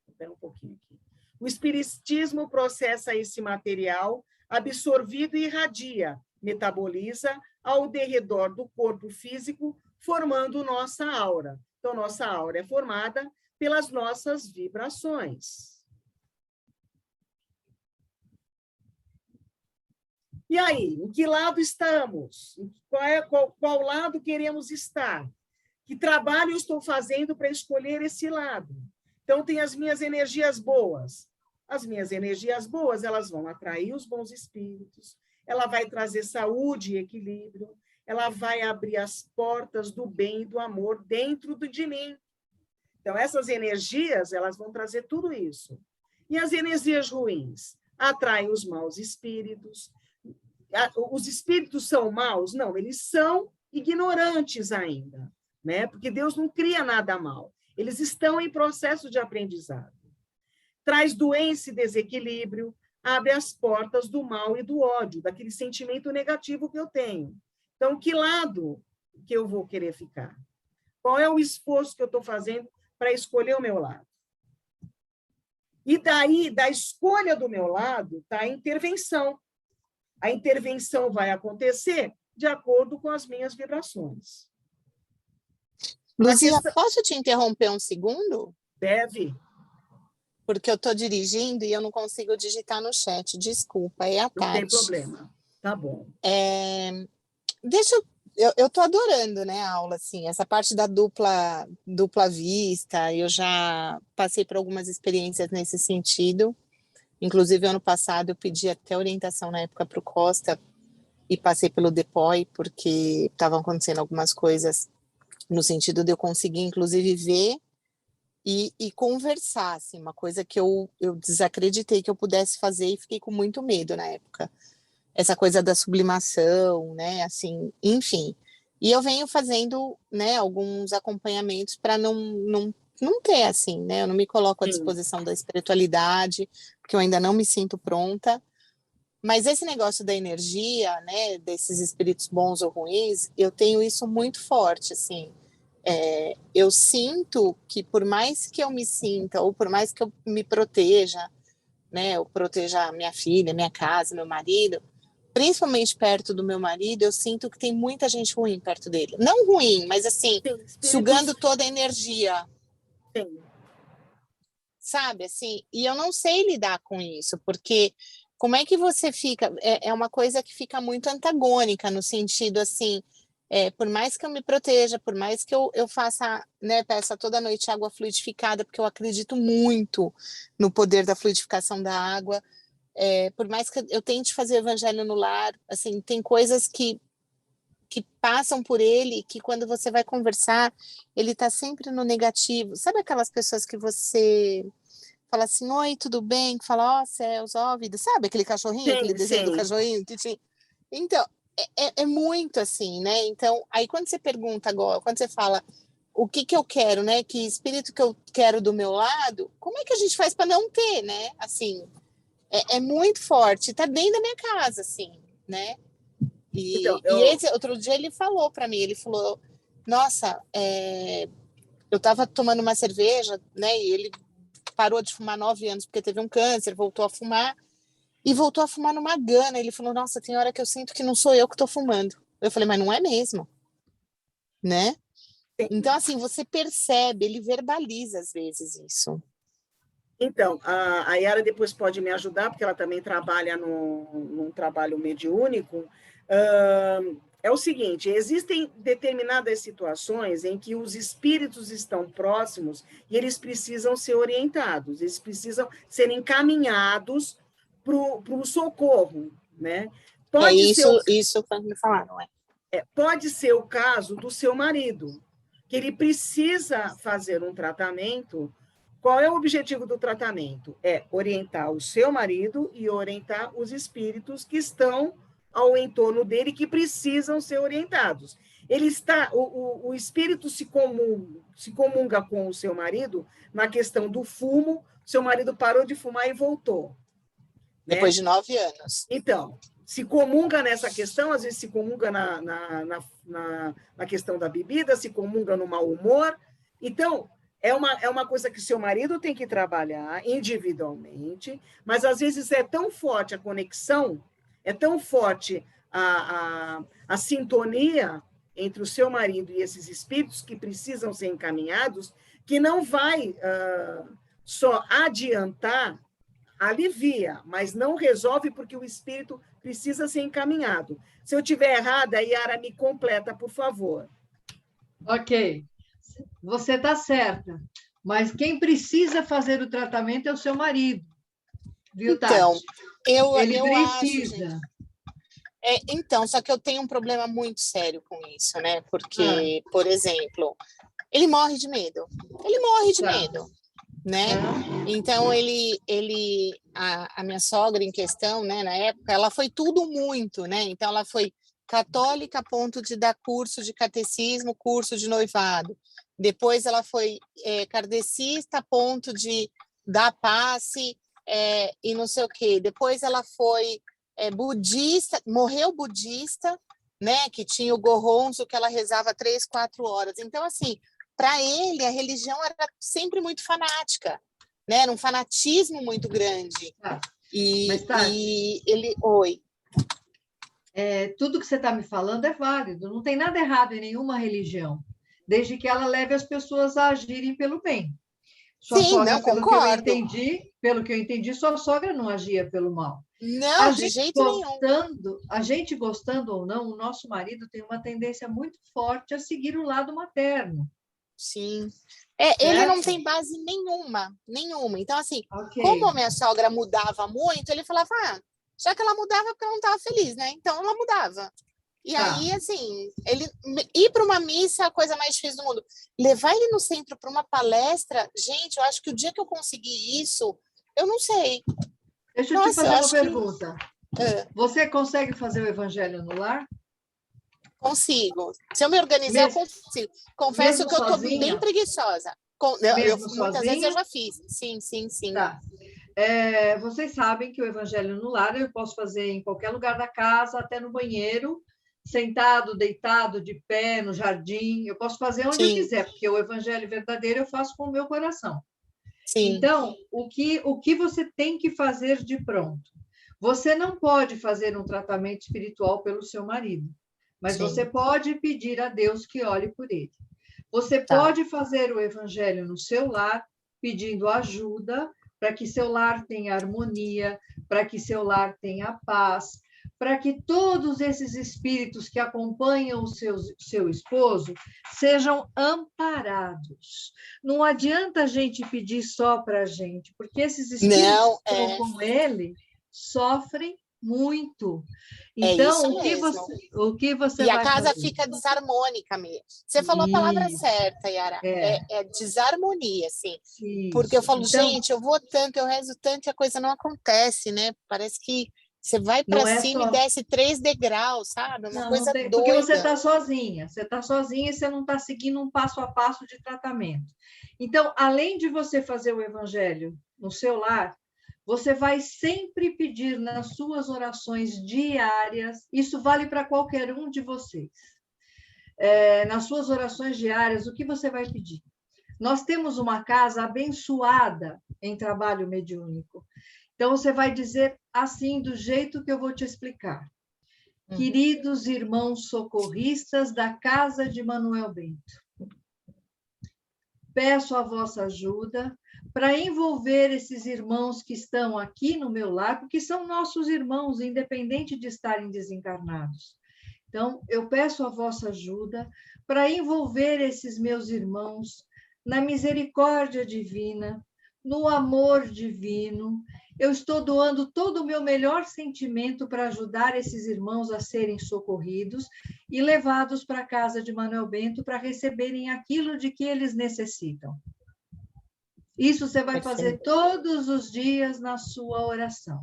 Espera um pouquinho aqui. O espiritismo processa esse material absorvido e irradia, metaboliza ao derredor do corpo físico, formando nossa aura. Então, nossa aura é formada pelas nossas vibrações. E aí, em que lado estamos? Qual lado queremos estar? Que trabalho eu estou fazendo para escolher esse lado? Então, tem as minhas energias boas. As minhas energias boas, elas vão atrair os bons espíritos, ela vai trazer saúde e equilíbrio, ela vai abrir as portas do bem e do amor dentro de mim. Então, essas energias, elas vão trazer tudo isso. E as energias ruins? Atraem os maus espíritos. Os espíritos são maus? Não, eles são ignorantes ainda, né? Porque Deus não cria nada mal. Eles estão em processo de aprendizado. Traz doença e desequilíbrio, abre as portas do mal e do ódio, daquele sentimento negativo que eu tenho. Então, que lado que eu vou querer ficar? Qual é o esforço que eu estou fazendo para escolher o meu lado? E daí, da escolha do meu lado, está a intervenção. A intervenção vai acontecer de acordo com as minhas vibrações. Luzia, posso te interromper um segundo? Deve. Porque eu estou dirigindo e eu não consigo digitar no chat. Desculpa, é a Tati. Não tem problema. Tá bom. Eu estou adorando, né, a aula, assim, essa parte da dupla vista. Eu já passei por algumas experiências nesse sentido. Inclusive, ano passado, eu pedi até orientação na época para o Costa e passei pelo DEPOI, porque estavam acontecendo algumas coisas no sentido de eu conseguir, inclusive, ver e conversar, assim, uma coisa que eu desacreditei que eu pudesse fazer e fiquei com muito medo na época. Essa coisa da sublimação, né, assim, enfim. E eu venho fazendo, né, alguns acompanhamentos para não ter, assim, né, eu não me coloco à disposição da espiritualidade, porque eu ainda não me sinto pronta. Mas esse negócio da energia, né, desses espíritos bons ou ruins, eu tenho isso muito forte, assim. Eu sinto que por mais que eu me sinta, ou por mais que eu me proteja, né, eu proteja minha filha, minha casa, meu marido, principalmente perto do meu marido, eu sinto que tem muita gente ruim perto dele. Não ruim, mas assim, sugando toda a energia. Sim. Sabe, assim, e eu não sei lidar com isso, porque como é que você fica? É uma coisa que fica muito antagônica, no sentido, assim, por mais que eu me proteja, por mais que eu faça, né, peça toda noite água fluidificada, porque eu acredito muito no poder da fluidificação da água, por mais que eu tente fazer o evangelho no lar, assim, tem coisas que passam por ele, que quando você vai conversar, ele está sempre no negativo. Sabe aquelas pessoas que você fala assim, oi, tudo bem? Que fala, ó, céus, ó, vida. Sabe aquele cachorrinho, aquele desenho do cachorrinho? Então, é muito assim, né? Então, aí quando você pergunta agora, quando você fala o que eu quero, né? Que espírito que eu quero do meu lado, como é que a gente faz para não ter, né? Assim, é muito forte, tá dentro da minha casa, assim, né? E esse outro dia ele falou para mim, ele falou, nossa, eu estava tomando uma cerveja, né? E ele parou de fumar 9 anos porque teve um câncer, voltou a fumar numa gana. Ele falou, nossa, tem hora que eu sinto que não sou eu que estou fumando. Eu falei, mas não é mesmo, né? Então, assim, você percebe, ele verbaliza às vezes isso. Então, a Yara depois pode me ajudar, porque ela também trabalha num trabalho mediúnico. É o seguinte, existem determinadas situações em que os espíritos estão próximos e eles precisam ser orientados, eles precisam ser encaminhados para o socorro, né? Isso quando me falaram, pode ser o caso do seu marido, que ele precisa fazer um tratamento. Qual é o objetivo do tratamento? É orientar o seu marido e orientar os espíritos que estão ao entorno dele, que precisam ser orientados. O espírito se comunga com o seu marido na questão do fumo. Seu marido parou de fumar e voltou. Depois de 9 anos. Então, se comunga nessa questão, às vezes se comunga na questão da bebida, se comunga no mau humor. Então, é uma coisa que seu marido tem que trabalhar individualmente, mas às vezes é tão forte a conexão, é tão forte a sintonia entre o seu marido e esses espíritos que precisam ser encaminhados, que não vai só adiantar, alivia, mas não resolve porque o espírito precisa ser encaminhado. Se eu estiver errada, a Yara me completa, por favor. Ok, você está certa, mas quem precisa fazer o tratamento é o seu marido, viu, Tati? Então, Ele eu precisa. acho, então, só que eu tenho um problema muito sério com isso, né? Porque, por exemplo, ele morre de medo. Ele morre de medo, né? Então, a minha sogra em questão, né, na época, ela foi tudo muito, né? Então, ela foi católica a ponto de dar curso de catecismo, curso de noivado. Depois, ela foi kardecista a ponto de dar passe e não sei o quê. Depois, ela foi budista, morreu budista, né? Que tinha o gorronzo que ela rezava 3, 4 horas. Então, assim, para ele, a religião era sempre muito fanática, né? Era um fanatismo muito grande. E ele... Oi. Tudo que você está me falando é válido, não tem nada errado em nenhuma religião, desde que ela leve as pessoas a agirem pelo bem. Sua sogra, não, concordo. Pelo que eu entendi, sua sogra não agia pelo mal. Não, de jeito nenhum. A gente gostando ou não, o nosso marido tem uma tendência muito forte a seguir o lado materno. Sim. Ele não tem base nenhuma. Então, assim, como a minha sogra mudava muito, ele falava, já que ela mudava porque ela não estava feliz, né? Então, ela mudava. E aí, assim, ele ir para uma missa é a coisa mais difícil do mundo. Levar ele no centro para uma palestra, gente, eu acho que o dia que eu conseguir isso, eu não sei. Deixa eu te fazer uma pergunta. Você consegue fazer o evangelho no lar? Consigo. Se eu me organizar, eu consigo. Confesso que eu estou bem preguiçosa. Muitas vezes eu já fiz. Sim. Tá. Vocês sabem que o evangelho no lar eu posso fazer em qualquer lugar da casa, até no banheiro, sentado, deitado, de pé, no jardim. Eu posso fazer onde eu quiser, porque o evangelho verdadeiro eu faço com o meu coração. Sim. Então, o que você tem que fazer de pronto? Você não pode fazer um tratamento espiritual pelo seu marido, mas você pode pedir a Deus que olhe por ele. Você pode fazer o evangelho no seu lar, pedindo ajuda para que seu lar tenha harmonia, para que seu lar tenha paz, para que todos esses espíritos que acompanham o seu esposo sejam amparados. Não adianta a gente pedir só para a gente, porque esses espíritos que estão com ele sofrem muito. Então, o que você vai fazer? E a casa fazer? fica desarmônica mesmo. Você falou a palavra certa, Yara. É desarmonia, assim. Porque eu falo, gente, eu vou tanto, eu rezo tanto e a coisa não acontece, né? Parece que você vai para cima e desce 3 degraus, sabe? Uma coisa doida. Porque você está sozinha. Você está sozinha e você não está seguindo um passo a passo de tratamento. Então, além de você fazer o evangelho no seu lar, você vai sempre pedir nas suas orações diárias, isso vale para qualquer um de vocês. Nas suas orações diárias, o que você vai pedir? Nós temos uma casa abençoada em trabalho mediúnico. Então, você vai dizer assim, do jeito que eu vou te explicar. Queridos irmãos socorristas da casa de Manuel Bento, peço a vossa ajuda para envolver esses irmãos que estão aqui no meu lar, porque são nossos irmãos, independente de estarem desencarnados. Então, eu peço a vossa ajuda para envolver esses meus irmãos na misericórdia divina, no amor divino. Eu estou doando todo o meu melhor sentimento para ajudar esses irmãos a serem socorridos e levados para a casa de Manuel Bento para receberem aquilo de que eles necessitam. Isso você vai fazer todos os dias na sua oração.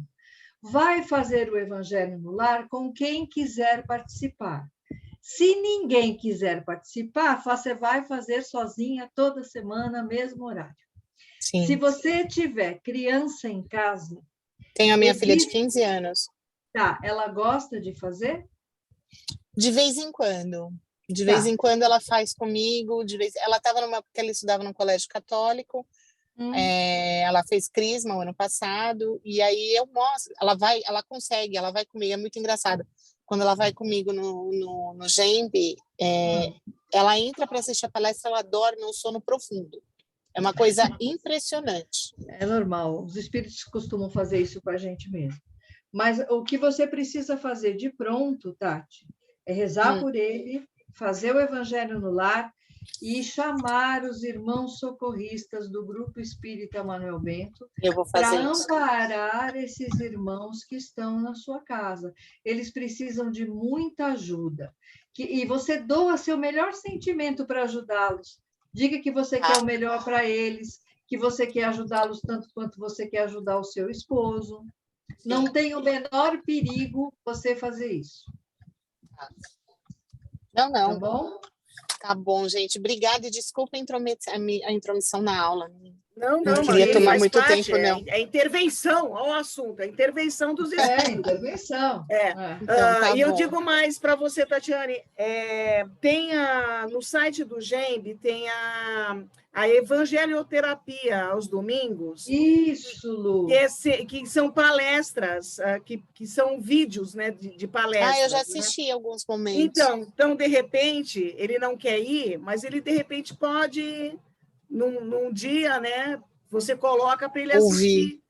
Vai fazer o evangelho no lar com quem quiser participar. Se ninguém quiser participar, você vai fazer sozinha toda semana, mesmo horário. Sim. Se você tiver criança em casa... Tenho a minha filha de 15 anos. Tá, ela gosta de fazer? De vez em quando. De vez em quando ela faz comigo, ela estava porque ela estudava num colégio católico, ela fez crisma o ano passado, e aí eu mostro, ela consegue, ela vai comigo, é muito engraçado. Quando ela vai comigo no GEMB, ela entra para assistir a palestra, ela dorme um sono profundo. É uma coisa impressionante. É normal, os espíritos costumam fazer isso com a gente mesmo. Mas o que você precisa fazer de pronto, Tati, é rezar por ele, fazer o Evangelho no Lar e chamar os irmãos socorristas do Grupo Espírita Manuel Bento para amparar esses irmãos que estão na sua casa. Eles precisam de muita ajuda. E você doa seu melhor sentimento para ajudá-los. Diga que você quer o melhor para eles, que você quer ajudá-los tanto quanto você quer ajudar o seu esposo. Não tem o menor perigo você fazer isso. Não. Tá bom? Tá bom, gente. Obrigada e desculpa a intromissão na aula. Não, queria tomar muito tempo, não. É intervenção ao assunto, é intervenção dos espíritos. Intervenção. Então, tá e eu bom. digo mais para você, Tatiane, no site do GEMB tem a evangelioterapia aos domingos. Isso, Lu. Que são palestras, que são vídeos, né, de palestras. Eu já assisti alguns momentos. Então, de repente, ele não quer ir, mas ele, de repente, pode, num dia, né, você coloca para ele assistir.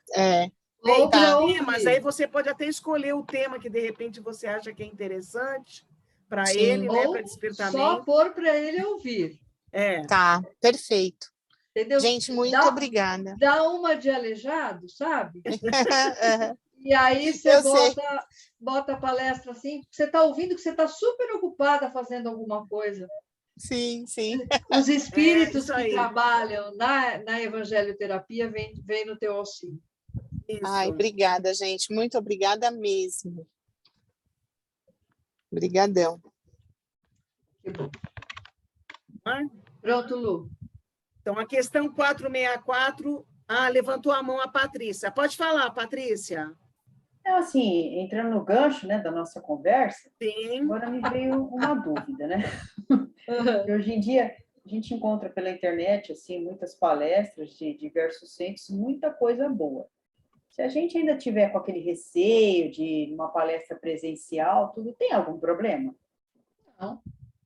Mas aí você pode até escolher o tema que, de repente, você acha que é interessante para ele, né, para despertamento. Só pôr para ele ouvir. Tá, perfeito. Entendeu? Gente, muito obrigada. Dá uma de aleijado, sabe? E aí você bota a palestra assim, você está ouvindo que você está super ocupada fazendo alguma coisa. Sim. Os espíritos que trabalham na evangelioterapia vêm no teu auxílio. Isso. Ai, obrigada, gente. Muito obrigada mesmo. Obrigadão. Que bom. Pronto, Lu. Então, a questão 464, levantou a mão a Patrícia. Pode falar, Patrícia. Assim, entrando no gancho, né, da nossa conversa, Sim. Agora me veio uma dúvida, né? Hoje em dia, a gente encontra pela internet, assim, muitas palestras de diversos centros, muita coisa boa. Se a gente ainda tiver com aquele receio de uma palestra presencial, tudo tem algum problema? Não,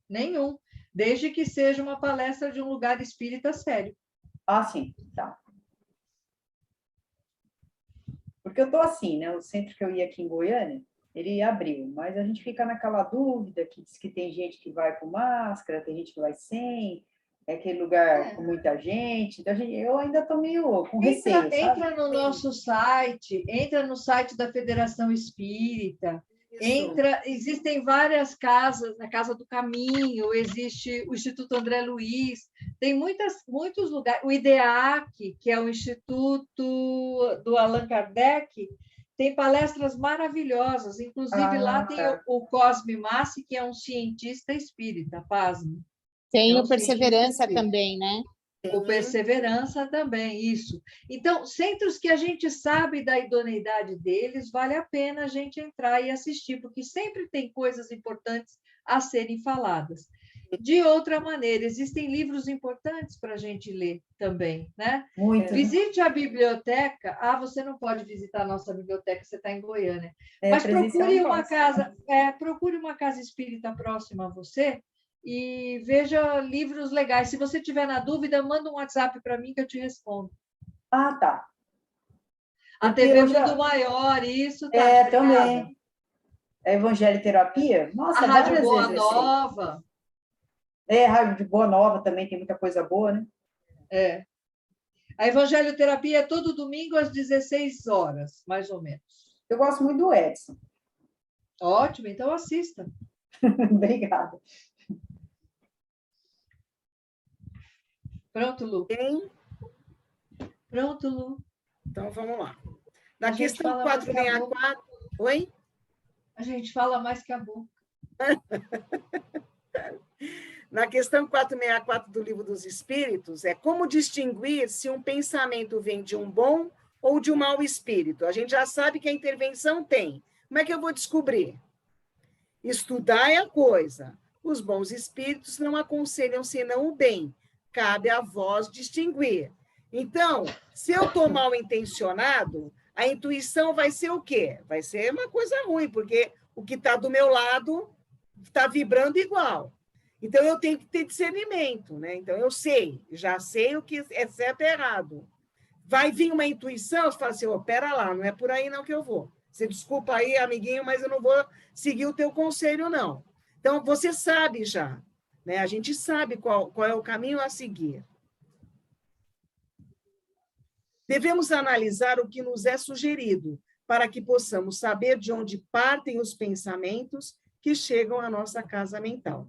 nenhum. Desde que seja uma palestra de um lugar espírita sério. Sim, tá. Porque eu tô assim, né? O centro que eu ia aqui em Goiânia, ele abriu, mas a gente fica naquela dúvida que diz que tem gente que vai com máscara, tem gente que vai sem, é aquele lugar com muita gente. Então, eu ainda estou meio com receio, sabe? Entra no nosso site, entra no site da Federação Espírita. Existem várias casas, na Casa do Caminho, existe o Instituto André Luiz, tem muitos lugares, o IDEAC, que é o Instituto do Allan Kardec, tem palestras maravilhosas, inclusive lá tem o Cosme Massi, que é um cientista espírita, pasme. Tem o Perseverança também, né? O Perseverança também, isso. Então, centros que a gente sabe da idoneidade deles, vale a pena a gente entrar e assistir, porque sempre tem coisas importantes a serem faladas. De outra maneira, existem livros importantes para a gente ler também, né? Muito. Visite a biblioteca. Você não pode visitar a nossa biblioteca, você está em Goiânia. Mas procure uma casa espírita próxima a você, e veja livros legais. Se você tiver na dúvida, manda um WhatsApp para mim que eu te respondo. Tá. A TV Mundo Maior, isso. Tá também. A Evangelioterapia? Nossa, a Rádio Boa Nova. A Rádio Boa Nova também tem muita coisa boa, né? A Evangelioterapia é todo domingo às 16 horas, mais ou menos. Eu gosto muito do Edson. Ótimo, então assista. Obrigada. Pronto, Lu? Pronto, Lu. Então, vamos lá. Na questão 464... Oi? A gente fala mais que a boca. Na questão 464 do Livro dos Espíritos, como distinguir se um pensamento vem de um bom ou de um mau espírito? A gente já sabe que a intervenção tem. Como é que eu vou descobrir? Estudar é a coisa. Os bons espíritos não aconselham senão o bem. Cabe a vós distinguir. Então, se eu estou mal intencionado, a intuição vai ser o quê? Vai ser uma coisa ruim, porque o que está do meu lado está vibrando igual. Então, eu tenho que ter discernimento, né? Então, eu sei, já sei o que é certo e errado. Vai vir uma intuição, você fala assim, pera lá, não é por aí não que eu vou. Você desculpa aí, amiguinho, mas eu não vou seguir o teu conselho, não. Então, você sabe já, né? A gente sabe qual é o caminho a seguir. Devemos analisar o que nos é sugerido, para que possamos saber de onde partem os pensamentos que chegam à nossa casa mental.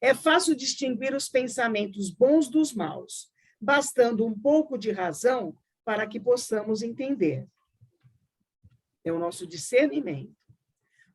É fácil distinguir os pensamentos bons dos maus, bastando um pouco de razão para que possamos entender. É o nosso discernimento.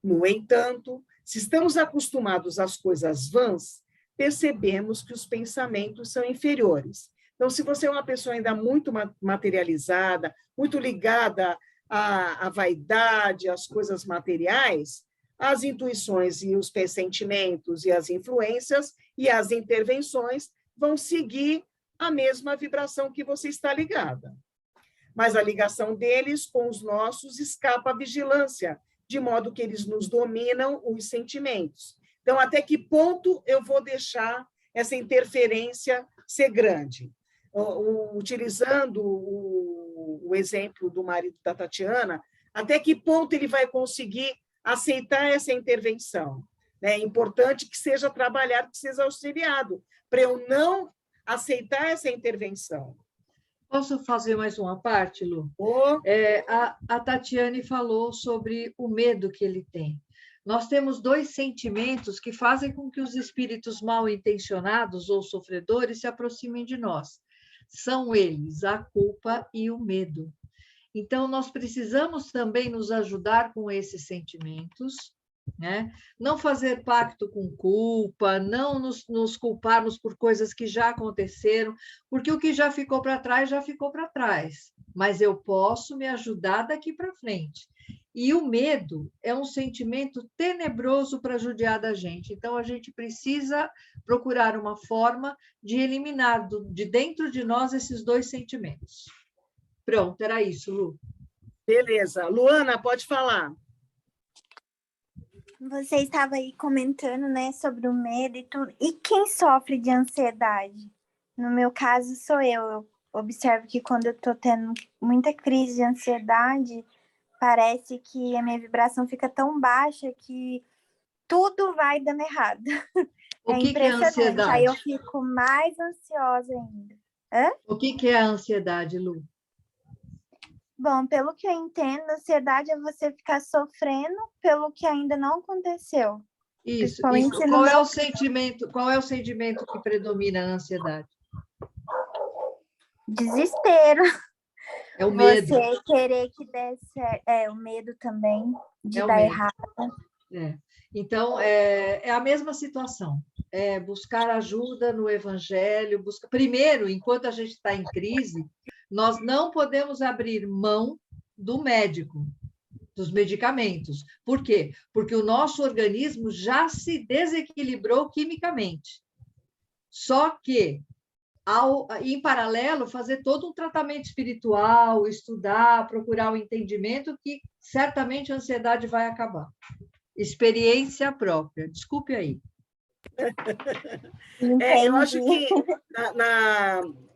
No entanto, se estamos acostumados às coisas vãs, percebemos que os pensamentos são inferiores. Então, se você é uma pessoa ainda muito materializada, muito ligada à vaidade, às coisas materiais, as intuições e os pressentimentos e as influências e as intervenções vão seguir a mesma vibração que você está ligada. Mas a ligação deles com os nossos escapa à vigilância, de modo que eles nos dominam os sentimentos. Então, até que ponto eu vou deixar essa interferência ser grande? Utilizando o exemplo do marido da Tatiana, até que ponto ele vai conseguir aceitar essa intervenção? É importante que seja trabalhado, que seja auxiliado, para eu não aceitar essa intervenção. Posso fazer mais uma parte, Lu? A Tatiane falou sobre o medo que ele tem. Nós temos dois sentimentos que fazem com que os espíritos mal intencionados ou sofredores se aproximem de nós. São eles, a culpa e o medo. Então, nós precisamos também nos ajudar com esses sentimentos, né? Não fazer pacto com culpa, não nos culparmos por coisas que já aconteceram, porque o que já ficou para trás, já ficou para trás. Mas eu posso me ajudar daqui para frente. E o medo é um sentimento tenebroso para judiar da gente. Então, a gente precisa procurar uma forma de eliminar de dentro de nós esses dois sentimentos. Pronto, era isso, Lu. Beleza. Luana, pode falar. Você estava aí comentando, né, sobre o medo e tudo. E quem sofre de ansiedade? No meu caso, sou eu. Eu observo que quando eu estou tendo muita crise de ansiedade, parece que a minha vibração fica tão baixa que tudo vai dando errado. O que é ansiedade? Aí eu fico mais ansiosa ainda. Hã? O que é a ansiedade, Lu? Bom, pelo que eu entendo, a ansiedade é você ficar sofrendo pelo que ainda não aconteceu. Isso. E qual é o sentimento que predomina na ansiedade? Desespero. É o medo. Você querer que dê certo. O medo também, de dar errado. Então, é a mesma situação. É buscar ajuda no Evangelho. Primeiro, enquanto a gente está em crise, nós não podemos abrir mão do médico, dos medicamentos. Por quê? Porque o nosso organismo já se desequilibrou quimicamente. Só que, em paralelo, fazer todo um tratamento espiritual, estudar, procurar o entendimento, que certamente a ansiedade vai acabar. Experiência própria. Desculpe aí. Eu acho que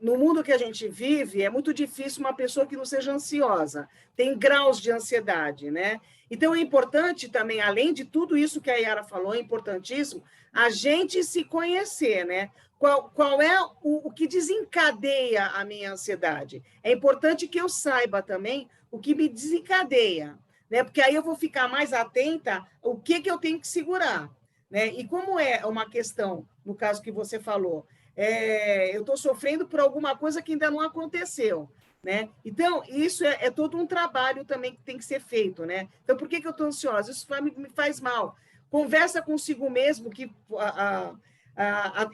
no mundo que a gente vive, é muito difícil uma pessoa que não seja ansiosa. Tem graus de ansiedade, né? Então, é importante também, além de tudo isso que a Yara falou, é importantíssimo a gente se conhecer, né? Qual é o que desencadeia a minha ansiedade? É importante que eu saiba também o que me desencadeia, né? Porque aí eu vou ficar mais atenta ao que eu tenho que segurar. Né? E como é uma questão, no caso que você falou, eu estou sofrendo por alguma coisa que ainda não aconteceu, né? Então, isso é todo um trabalho também que tem que ser feito, né? Então, por que eu estou ansiosa? Isso me faz mal. Conversa consigo mesmo, que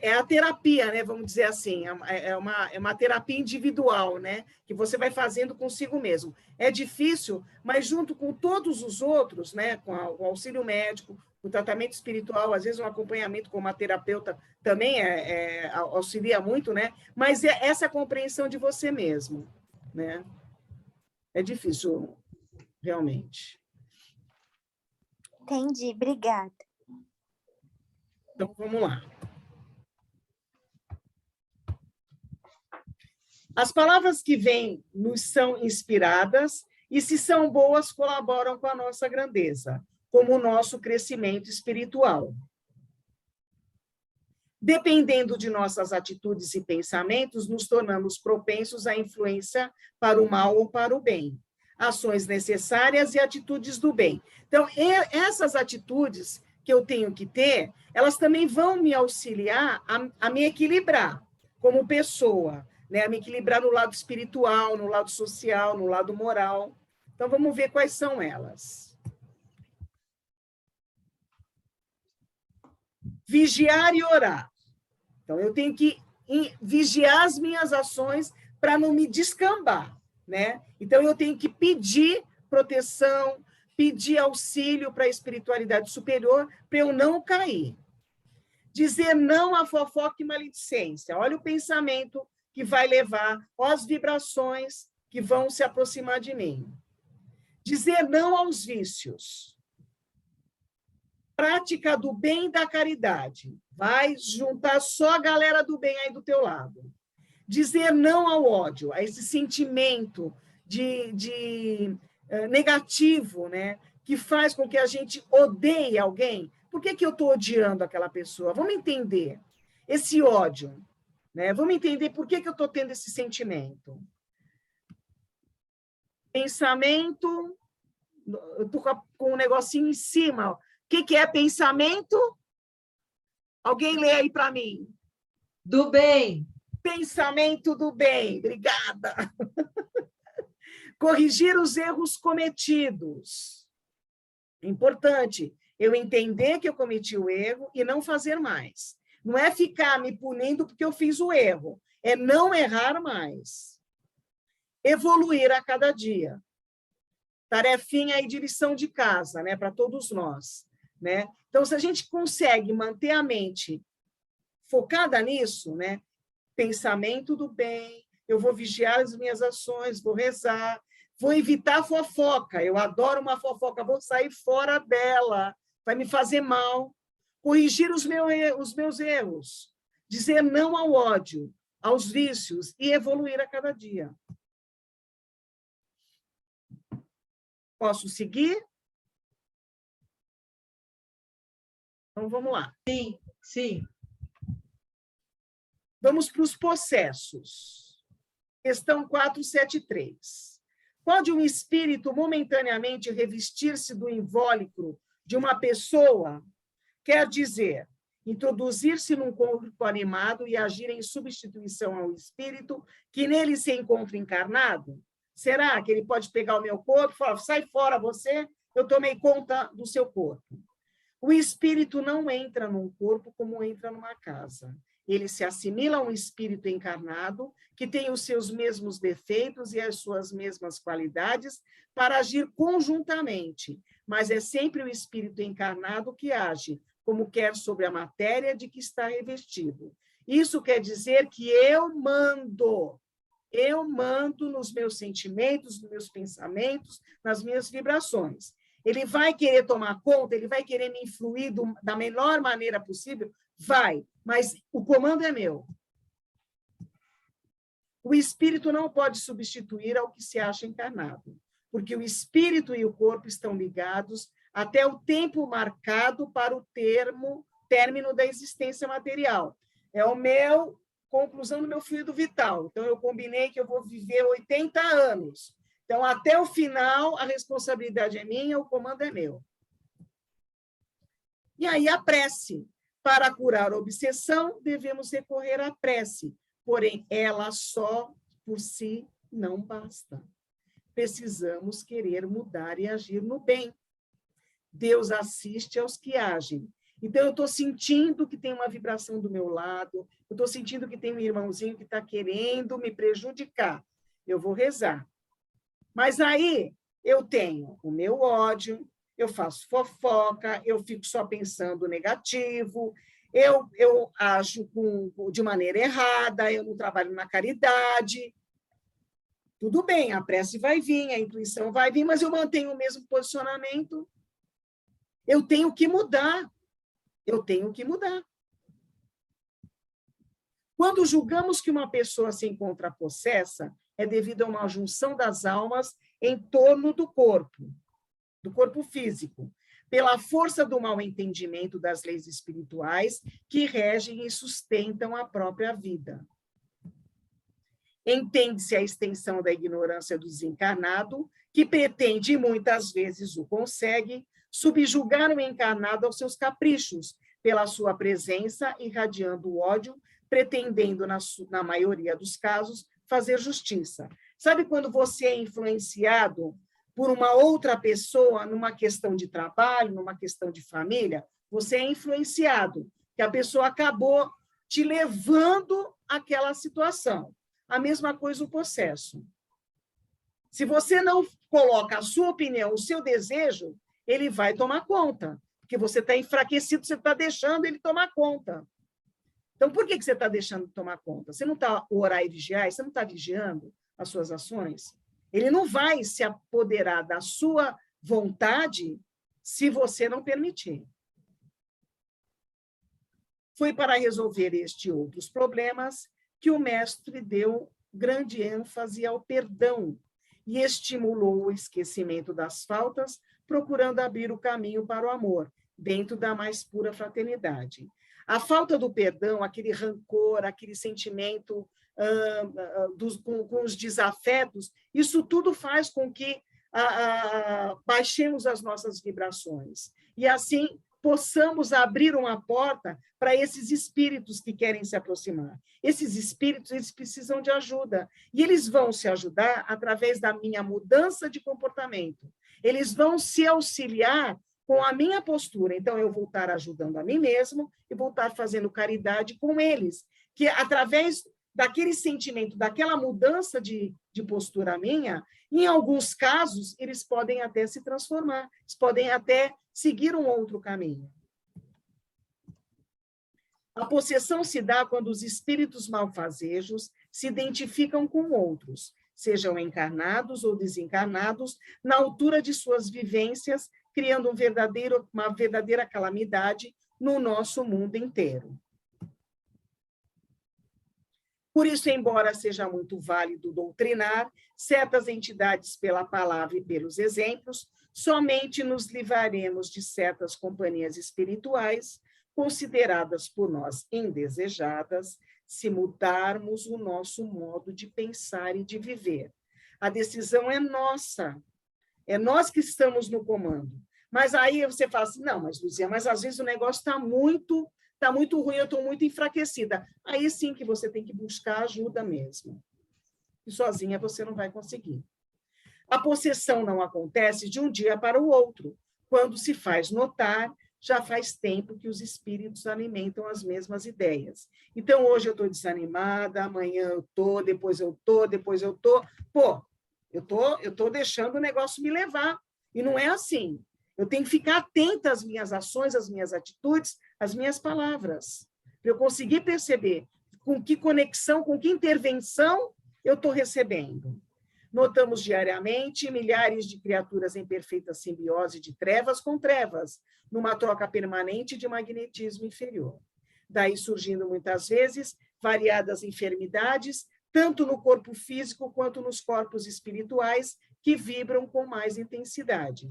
é a terapia, né? Vamos dizer assim, é uma terapia individual, né? Que você vai fazendo consigo mesmo. É difícil, mas junto com todos os outros, né? Com o auxílio médico, O tratamento espiritual, às vezes, um acompanhamento com uma terapeuta também auxilia muito, né? Mas é essa compreensão de você mesmo, né? É difícil, realmente. Entendi, obrigada. Então, vamos lá. As palavras que vêm nos são inspiradas e, se são boas, colaboram com a nossa grandeza, como o nosso crescimento espiritual. Dependendo de nossas atitudes e pensamentos, nos tornamos propensos à influência para o mal ou para o bem. Ações necessárias e atitudes do bem. Então, essas atitudes que eu tenho que ter, elas também vão me auxiliar a me equilibrar como pessoa, né? A me equilibrar no lado espiritual, no lado social, no lado moral. Então, vamos ver quais são elas. Vigiar e orar. Então, eu tenho que vigiar as minhas ações para não me descambar, né? Então, eu tenho que pedir proteção, pedir auxílio para a espiritualidade superior para eu não cair. Dizer não à fofoca e maledicência. Olha o pensamento que vai levar, olha as vibrações que vão se aproximar de mim. Dizer não aos vícios. Prática do bem e da caridade. Vai juntar só a galera do bem aí do teu lado. Dizer não ao ódio, a esse sentimento de negativo, né? Que faz com que a gente odeie alguém. Por que eu estou odiando aquela pessoa? Vamos entender esse ódio, né? Vamos entender por que eu estou tendo esse sentimento. Pensamento, eu estou com um negocinho em cima. O que é pensamento? Alguém lê aí para mim. Do bem. Pensamento do bem. Obrigada. Corrigir os erros cometidos. Importante eu entender que eu cometi o erro e não fazer mais. Não é ficar me punindo porque eu fiz o erro. É não errar mais. Evoluir a cada dia. Tarefinha aí de lição de casa, né, para todos nós, né? Então, se a gente consegue manter a mente focada nisso, né? Pensamento do bem, eu vou vigiar as minhas ações, vou rezar, vou evitar fofoca. Eu adoro uma fofoca, vou sair fora dela, vai me fazer mal. Corrigir os meus erros, dizer não ao ódio, aos vícios e evoluir a cada dia. Posso seguir? Então, vamos lá. Sim, sim. Vamos para os possessos. Questão 473. Pode um espírito momentaneamente revestir-se do invólucro de uma pessoa? Quer dizer, introduzir-se num corpo animado e agir em substituição ao espírito que nele se encontra encarnado? Será que ele pode pegar o meu corpo e falar, sai fora você, eu tomei conta do seu corpo? O espírito não entra num corpo como entra numa casa. Ele se assimila a um espírito encarnado que tem os seus mesmos defeitos e as suas mesmas qualidades para agir conjuntamente, mas é sempre o espírito encarnado que age como quer sobre a matéria de que está revestido. Isso quer dizer que eu mando nos meus sentimentos, nos meus pensamentos, nas minhas vibrações. Ele vai querer tomar conta, ele vai querer me influir da melhor maneira possível? Vai, mas o comando é meu. O espírito não pode substituir ao que se acha encarnado, porque o espírito e o corpo estão ligados até o tempo marcado para o término da existência material. É a conclusão do meu fluido vital. Então, eu combinei que eu vou viver 80 anos. Então, até o final, a responsabilidade é minha, o comando é meu. E aí, a prece. Para curar a obsessão, devemos recorrer à prece. Porém, ela só por si não basta. Precisamos querer mudar e agir no bem. Deus assiste aos que agem. Então, eu estou sentindo que tem uma vibração do meu lado, eu estou sentindo que tem um irmãozinho que está querendo me prejudicar. Eu vou rezar. Mas aí eu tenho o meu ódio, eu faço fofoca, eu fico só pensando negativo, eu ajo de maneira errada, eu não trabalho na caridade. Tudo bem, a prece vai vir, a intuição vai vir, mas eu mantenho o mesmo posicionamento. Eu tenho que mudar. Eu tenho que mudar. Quando julgamos que uma pessoa se encontra possessa, é devido a uma junção das almas em torno do corpo físico, pela força do mau entendimento das leis espirituais que regem e sustentam a própria vida. Entende-se a extensão da ignorância do desencarnado, que pretende, e muitas vezes o consegue, subjugar o encarnado aos seus caprichos, pela sua presença, irradiando o ódio, pretendendo, na maioria dos casos, fazer justiça. Sabe quando você é influenciado por uma outra pessoa numa questão de trabalho, numa questão de família? Você é influenciado, que a pessoa acabou te levando àquela situação. A mesma coisa o possesso. Se você não coloca a sua opinião, o seu desejo, ele vai tomar conta, porque você está enfraquecido, você está deixando ele tomar conta. Então, por que você está deixando de tomar conta? Você não está orar e vigiar? Você não está vigiando as suas ações? Ele não vai se apoderar da sua vontade se você não permitir. Foi para resolver este e outros problemas que o mestre deu grande ênfase ao perdão e estimulou o esquecimento das faltas, procurando abrir o caminho para o amor, dentro da mais pura fraternidade. A falta do perdão, aquele rancor, aquele sentimento com os desafetos, isso tudo faz com que baixemos as nossas vibrações. E assim possamos abrir uma porta para esses espíritos que querem se aproximar. Esses espíritos, eles precisam de ajuda. E eles vão se ajudar através da minha mudança de comportamento. Eles vão se auxiliar com a minha postura. Então, eu vou estar ajudando a mim mesmo e vou estar fazendo caridade com eles, que através daquele sentimento, daquela mudança de postura minha, em alguns casos, eles podem até se transformar, eles podem até seguir um outro caminho. A possessão se dá quando os espíritos malfazejos se identificam com outros, sejam encarnados ou desencarnados, na altura de suas vivências, criando uma verdadeira calamidade no nosso mundo inteiro. Por isso, embora seja muito válido doutrinar certas entidades pela palavra e pelos exemplos, somente nos livraremos de certas companhias espirituais, consideradas por nós indesejadas, se mudarmos o nosso modo de pensar e de viver. A decisão é nossa. É nós que estamos no comando. Mas aí você fala assim, não, mas Luzia, mas às vezes o negócio está muito ruim, eu estou muito enfraquecida. Aí sim que você tem que buscar ajuda mesmo. E sozinha você não vai conseguir. A possessão não acontece de um dia para o outro. Quando se faz notar, já faz tempo que os espíritos alimentam as mesmas ideias. Então, hoje eu estou desanimada, amanhã eu estou, depois eu estou, depois eu estou. Pô, eu estou deixando o negócio me levar. E não é assim. Eu tenho que ficar atenta às minhas ações, às minhas atitudes, às minhas palavras, para eu conseguir perceber com que conexão, com que intervenção eu estou recebendo. Notamos diariamente milhares de criaturas em perfeita simbiose de trevas com trevas, numa troca permanente de magnetismo inferior. Daí surgindo muitas vezes variadas enfermidades, tanto no corpo físico quanto nos corpos espirituais, que vibram com mais intensidade.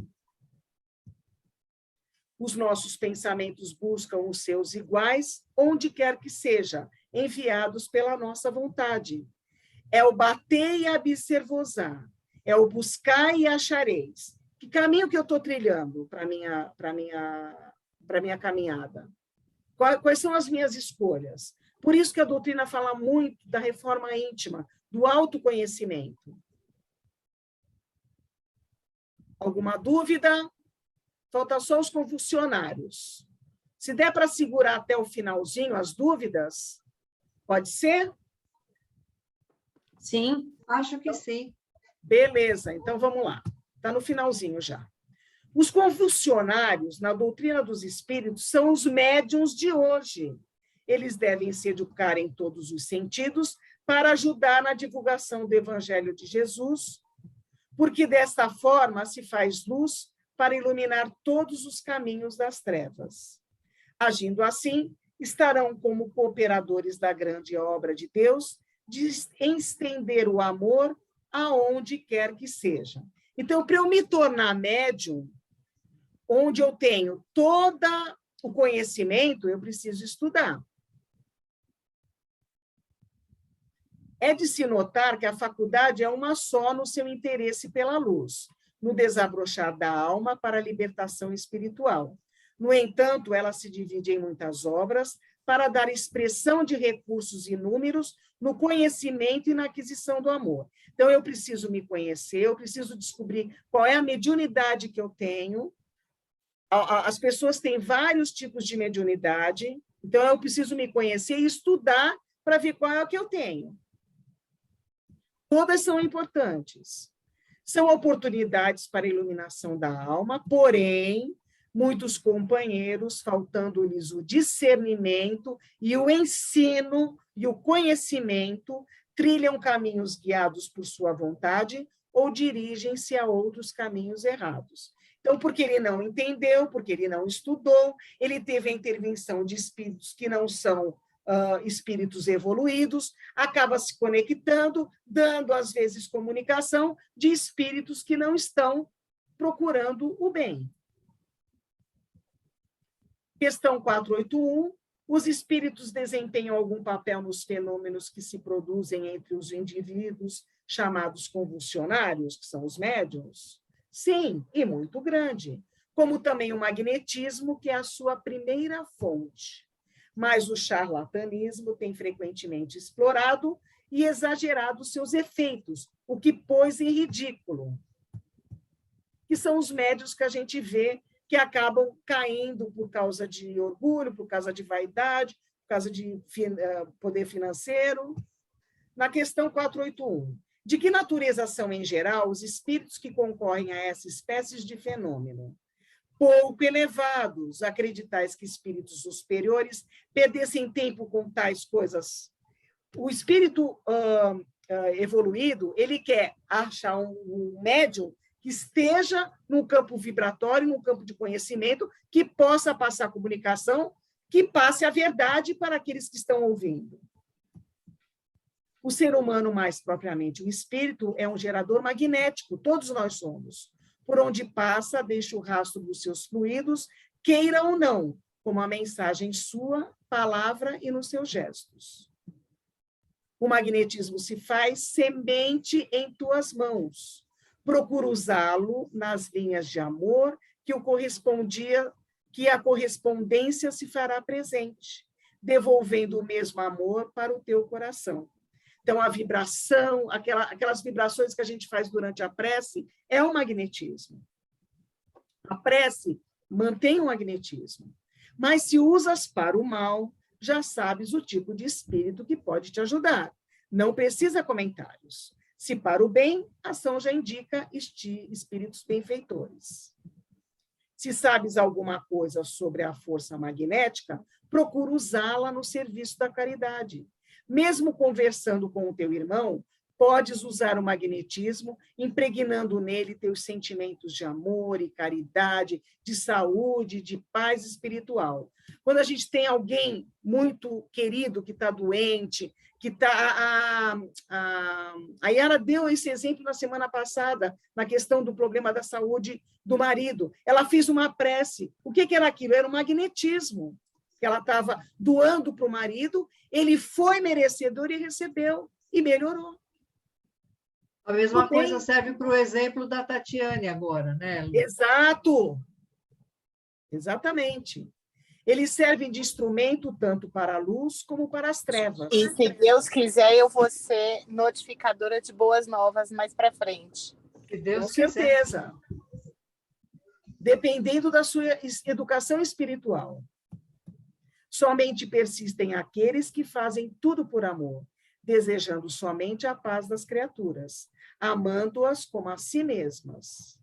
Os nossos pensamentos buscam os seus iguais, onde quer que seja, enviados pela nossa vontade. É o bater e observar, é o buscar e achareis. Que caminho que eu estou trilhando para minha caminhada? Quais são as minhas escolhas? Por isso que a doutrina fala muito da reforma íntima, do autoconhecimento. Alguma dúvida? Falta só os convulsionários. Se der para segurar até o finalzinho as dúvidas, pode ser? Sim, acho que sim. Beleza, então vamos lá. Está no finalzinho já. Os confucionários, na doutrina dos espíritos, são os médiuns de hoje. Eles devem se educar em todos os sentidos para ajudar na divulgação do Evangelho de Jesus, porque desta forma se faz luz para iluminar todos os caminhos das trevas. Agindo assim, estarão como cooperadores da grande obra de Deus, de estender o amor aonde quer que seja. Então, para eu me tornar médium, onde eu tenho todo o conhecimento, eu preciso estudar. É de se notar que a faculdade é uma só no seu interesse pela luz, no desabrochar da alma para a libertação espiritual. No entanto, ela se divide em muitas obras para dar expressão de recursos inúmeros no conhecimento e na aquisição do amor. Então, eu preciso me conhecer, eu preciso descobrir qual é a mediunidade que eu tenho. As pessoas têm vários tipos de mediunidade, então eu preciso me conhecer e estudar para ver qual é o que eu tenho. Todas são importantes. São oportunidades para a iluminação da alma, porém, muitos companheiros, faltando-lhes o discernimento e o ensino e o conhecimento, trilham caminhos guiados por sua vontade ou dirigem-se a outros caminhos errados. Então, porque ele não entendeu, porque ele não estudou, ele teve a intervenção de espíritos que não são espíritos evoluídos, acaba se conectando, dando, às vezes, comunicação de espíritos que não estão procurando o bem. Questão 481. Os espíritos desempenham algum papel nos fenômenos que se produzem entre os indivíduos chamados convulsionários, que são os médiuns? Sim, e muito grande. Como também o magnetismo, que é a sua primeira fonte. Mas o charlatanismo tem frequentemente explorado e exagerado seus efeitos, o que pôs em ridículo. Que são os médiuns que a gente vê que acabam caindo por causa de orgulho, por causa de vaidade, por causa de poder financeiro. Na questão 481, de que natureza são, em geral, os espíritos que concorrem a essa espécie de fenômeno? Pouco elevados, acreditais que espíritos superiores perdessem tempo com tais coisas. O espírito evoluído, ele quer achar um médium que esteja no campo vibratório, no campo de conhecimento, que possa passar comunicação, que passe a verdade para aqueles que estão ouvindo. O ser humano, mais propriamente o espírito, é um gerador magnético, todos nós somos. Por onde passa, deixa o rastro dos seus fluidos, queira ou não, como a mensagem sua, palavra e nos seus gestos. O magnetismo se faz semente em tuas mãos. Procura usá-lo nas linhas de amor que a correspondência se fará presente, devolvendo o mesmo amor para o teu coração. Então, a vibração, aquelas vibrações que a gente faz durante a prece, é um magnetismo. A prece mantém o magnetismo. Mas se usas para o mal, já sabes o tipo de espírito que pode te ajudar. Não precisa comentários. Se para o bem, a ação já indica espíritos benfeitores. Se sabes alguma coisa sobre a força magnética, procura usá-la no serviço da caridade. Mesmo conversando com o teu irmão, podes usar o magnetismo, impregnando nele teus sentimentos de amor e caridade, de saúde, de paz espiritual. Quando a gente tem alguém muito querido que está doente, que está... A Yara deu esse exemplo na semana passada, na questão do problema da saúde do marido. Ela fez uma prece. O que era aquilo? Era o magnetismo que ela estava doando para o marido, ele foi merecedor e recebeu, e melhorou. A mesma coisa serve para o exemplo da Tatiane agora, né? Exato! Exatamente. Eles servem de instrumento tanto para a luz como para as trevas. E se Deus quiser, eu vou ser notificadora de boas novas mais para frente. Se Deus Com certeza. Dependendo da sua educação espiritual. Somente persistem aqueles que fazem tudo por amor, desejando somente a paz das criaturas, amando-as como a si mesmos.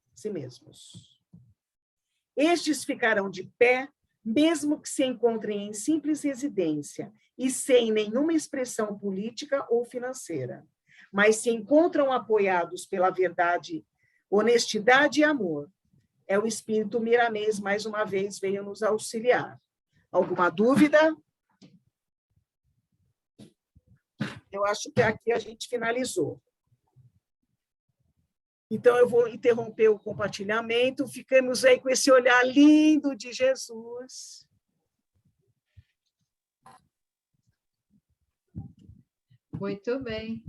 Estes ficarão de pé, mesmo que se encontrem em simples residência e sem nenhuma expressão política ou financeira, mas se encontram apoiados pela verdade, honestidade e amor. O Espírito Miramês, mais uma vez, veio nos auxiliar. Alguma dúvida? Eu acho que aqui a gente finalizou. Então, eu vou interromper o compartilhamento. Ficamos aí com esse olhar lindo de Jesus. Muito bem.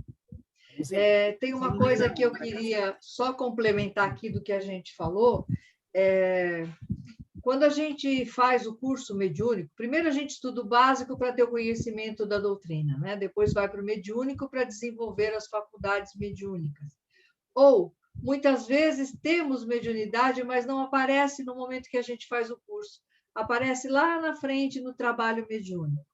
Tem uma coisa que eu queria só complementar aqui do que a gente falou. Quando a gente faz o curso mediúnico, primeiro a gente estuda o básico para ter o conhecimento da doutrina, né? Depois vai para o mediúnico para desenvolver as faculdades mediúnicas. Ou, muitas vezes, temos mediunidade, mas não aparece no momento que a gente faz o curso. Aparece lá na frente no trabalho mediúnico.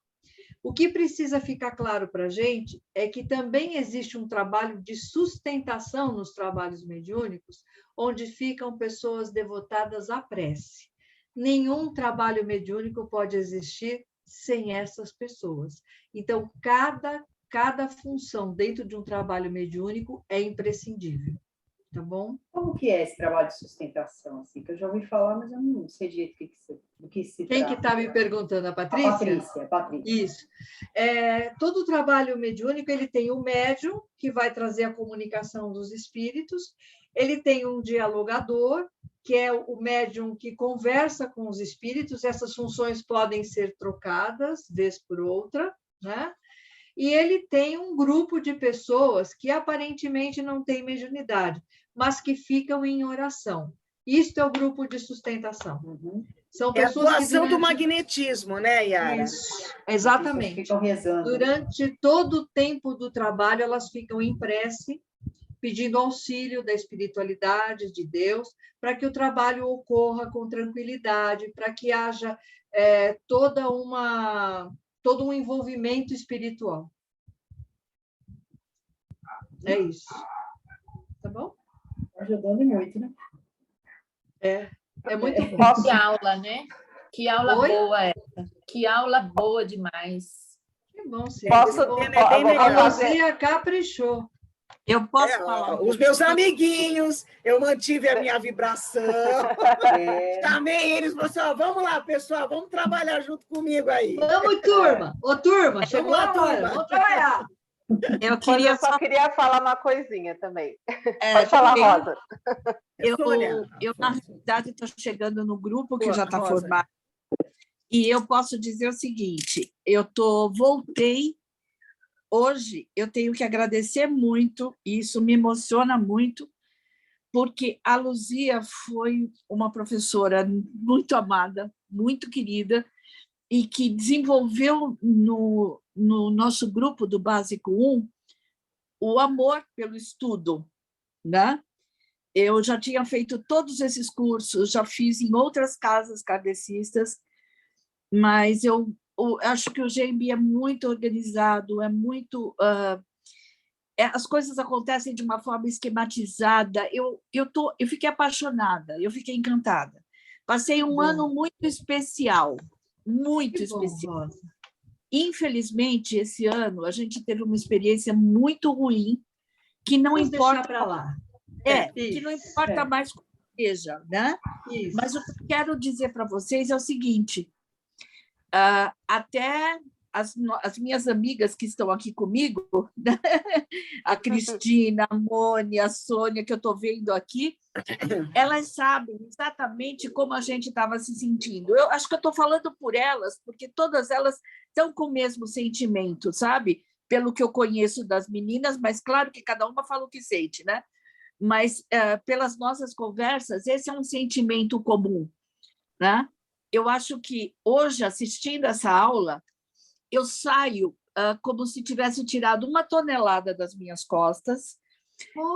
O que precisa ficar claro para a gente é que também existe um trabalho de sustentação nos trabalhos mediúnicos, onde ficam pessoas devotadas à prece. Nenhum trabalho mediúnico pode existir sem essas pessoas. Então, cada função dentro de um trabalho mediúnico é imprescindível. Tá bom? Como que é esse trabalho de sustentação? Assim, que eu já ouvi falar, mas eu não sei direito do que se Quem trata. que está me perguntando? A Patrícia? A Patrícia. Isso. Todo o trabalho mediúnico, ele tem o médium, que vai trazer a comunicação dos espíritos, ele tem um dialogador, que é o médium que conversa com os espíritos, essas funções podem ser trocadas, vez por outra, né? E ele tem um grupo de pessoas que aparentemente não têm mediunidade, mas que ficam em oração. Isto é o grupo de sustentação. São pessoas a atuação do magnetismo, né, Yara? Isso, exatamente. Ficam rezando. Durante todo o tempo do trabalho, elas ficam em prece, pedindo auxílio da espiritualidade, de Deus, para que o trabalho ocorra com tranquilidade, para que haja todo um envolvimento espiritual. É isso. Tá bom? Ajudando muito, né? É muito bom. Que aula, né? Que aula boa essa. Que aula boa demais. Que bom, sim. A Luzia caprichou. Eu posso falar? Os meus amiguinhos, eu mantive a minha vibração. Chamei eles, pessoal, vamos lá, pessoal, vamos trabalhar junto comigo aí. Vamos, turma. Ô, turma, chegou a hora, vamos trabalhar. Eu só queria falar uma coisinha também. Pode falar, Rosa. Eu, na realidade, estou chegando no grupo que já está formado. E eu posso dizer o seguinte, voltei. Hoje, eu tenho que agradecer muito, e isso me emociona muito, porque a Luzia foi uma professora muito amada, muito querida, e que desenvolveu no nosso grupo do Básico 1 o amor pelo estudo, né? Eu já tinha feito todos esses cursos, já fiz em outras casas kardecistas, mas eu acho que o GMB é muito organizado, é muito... as coisas acontecem de uma forma esquematizada. Eu fiquei apaixonada, eu fiquei encantada. Passei um ano muito especial, muito especial. Infelizmente, esse ano, a gente teve uma experiência muito ruim, que não importa para lá. Que não importa mais como seja, né? Isso. Mas o que eu quero dizer para vocês é o seguinte, até as minhas amigas que estão aqui comigo, né? A Cristina, a Mônica, a Sônia, que eu estou vendo aqui, elas sabem exatamente como a gente estava se sentindo. Eu acho que eu estou falando por elas, porque todas elas estão com o mesmo sentimento, sabe? Pelo que eu conheço das meninas, mas claro que cada uma fala o que sente, né? Mas pelas nossas conversas, esse é um sentimento comum, né? Eu acho que hoje, assistindo essa aula, eu saio como se tivesse tirado 1 tonelada das minhas costas.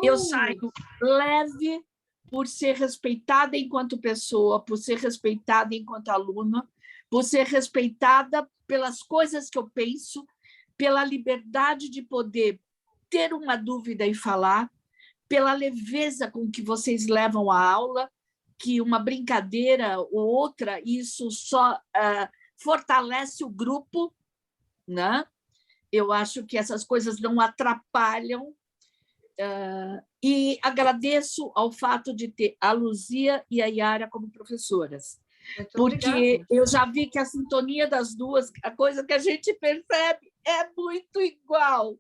Eu saio leve por ser respeitada enquanto pessoa, por ser respeitada enquanto aluna, por ser respeitada pelas coisas que eu penso, pela liberdade de poder ter uma dúvida e falar, pela leveza com que vocês levam a aula, que uma brincadeira ou outra, isso só fortalece o grupo, né? Eu acho que essas coisas não atrapalham. E agradeço ao fato de ter a Luzia e a Yara como professoras, porque eu já vi que a sintonia das duas, a coisa que a gente percebe é muito igual.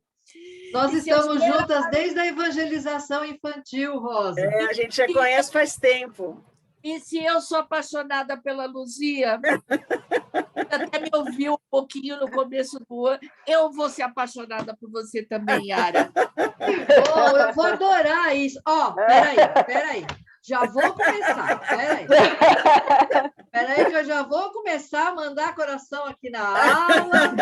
Nós estamos juntas desde a evangelização infantil, Rosa. A gente já conhece faz tempo. E se eu sou apaixonada pela Luzia, até me ouviu um pouquinho no começo do ano, eu vou ser apaixonada por você também, Yara. Oh, eu vou adorar isso. Peraí. Já vou começar. Peraí que eu já vou começar a mandar coração aqui na aula.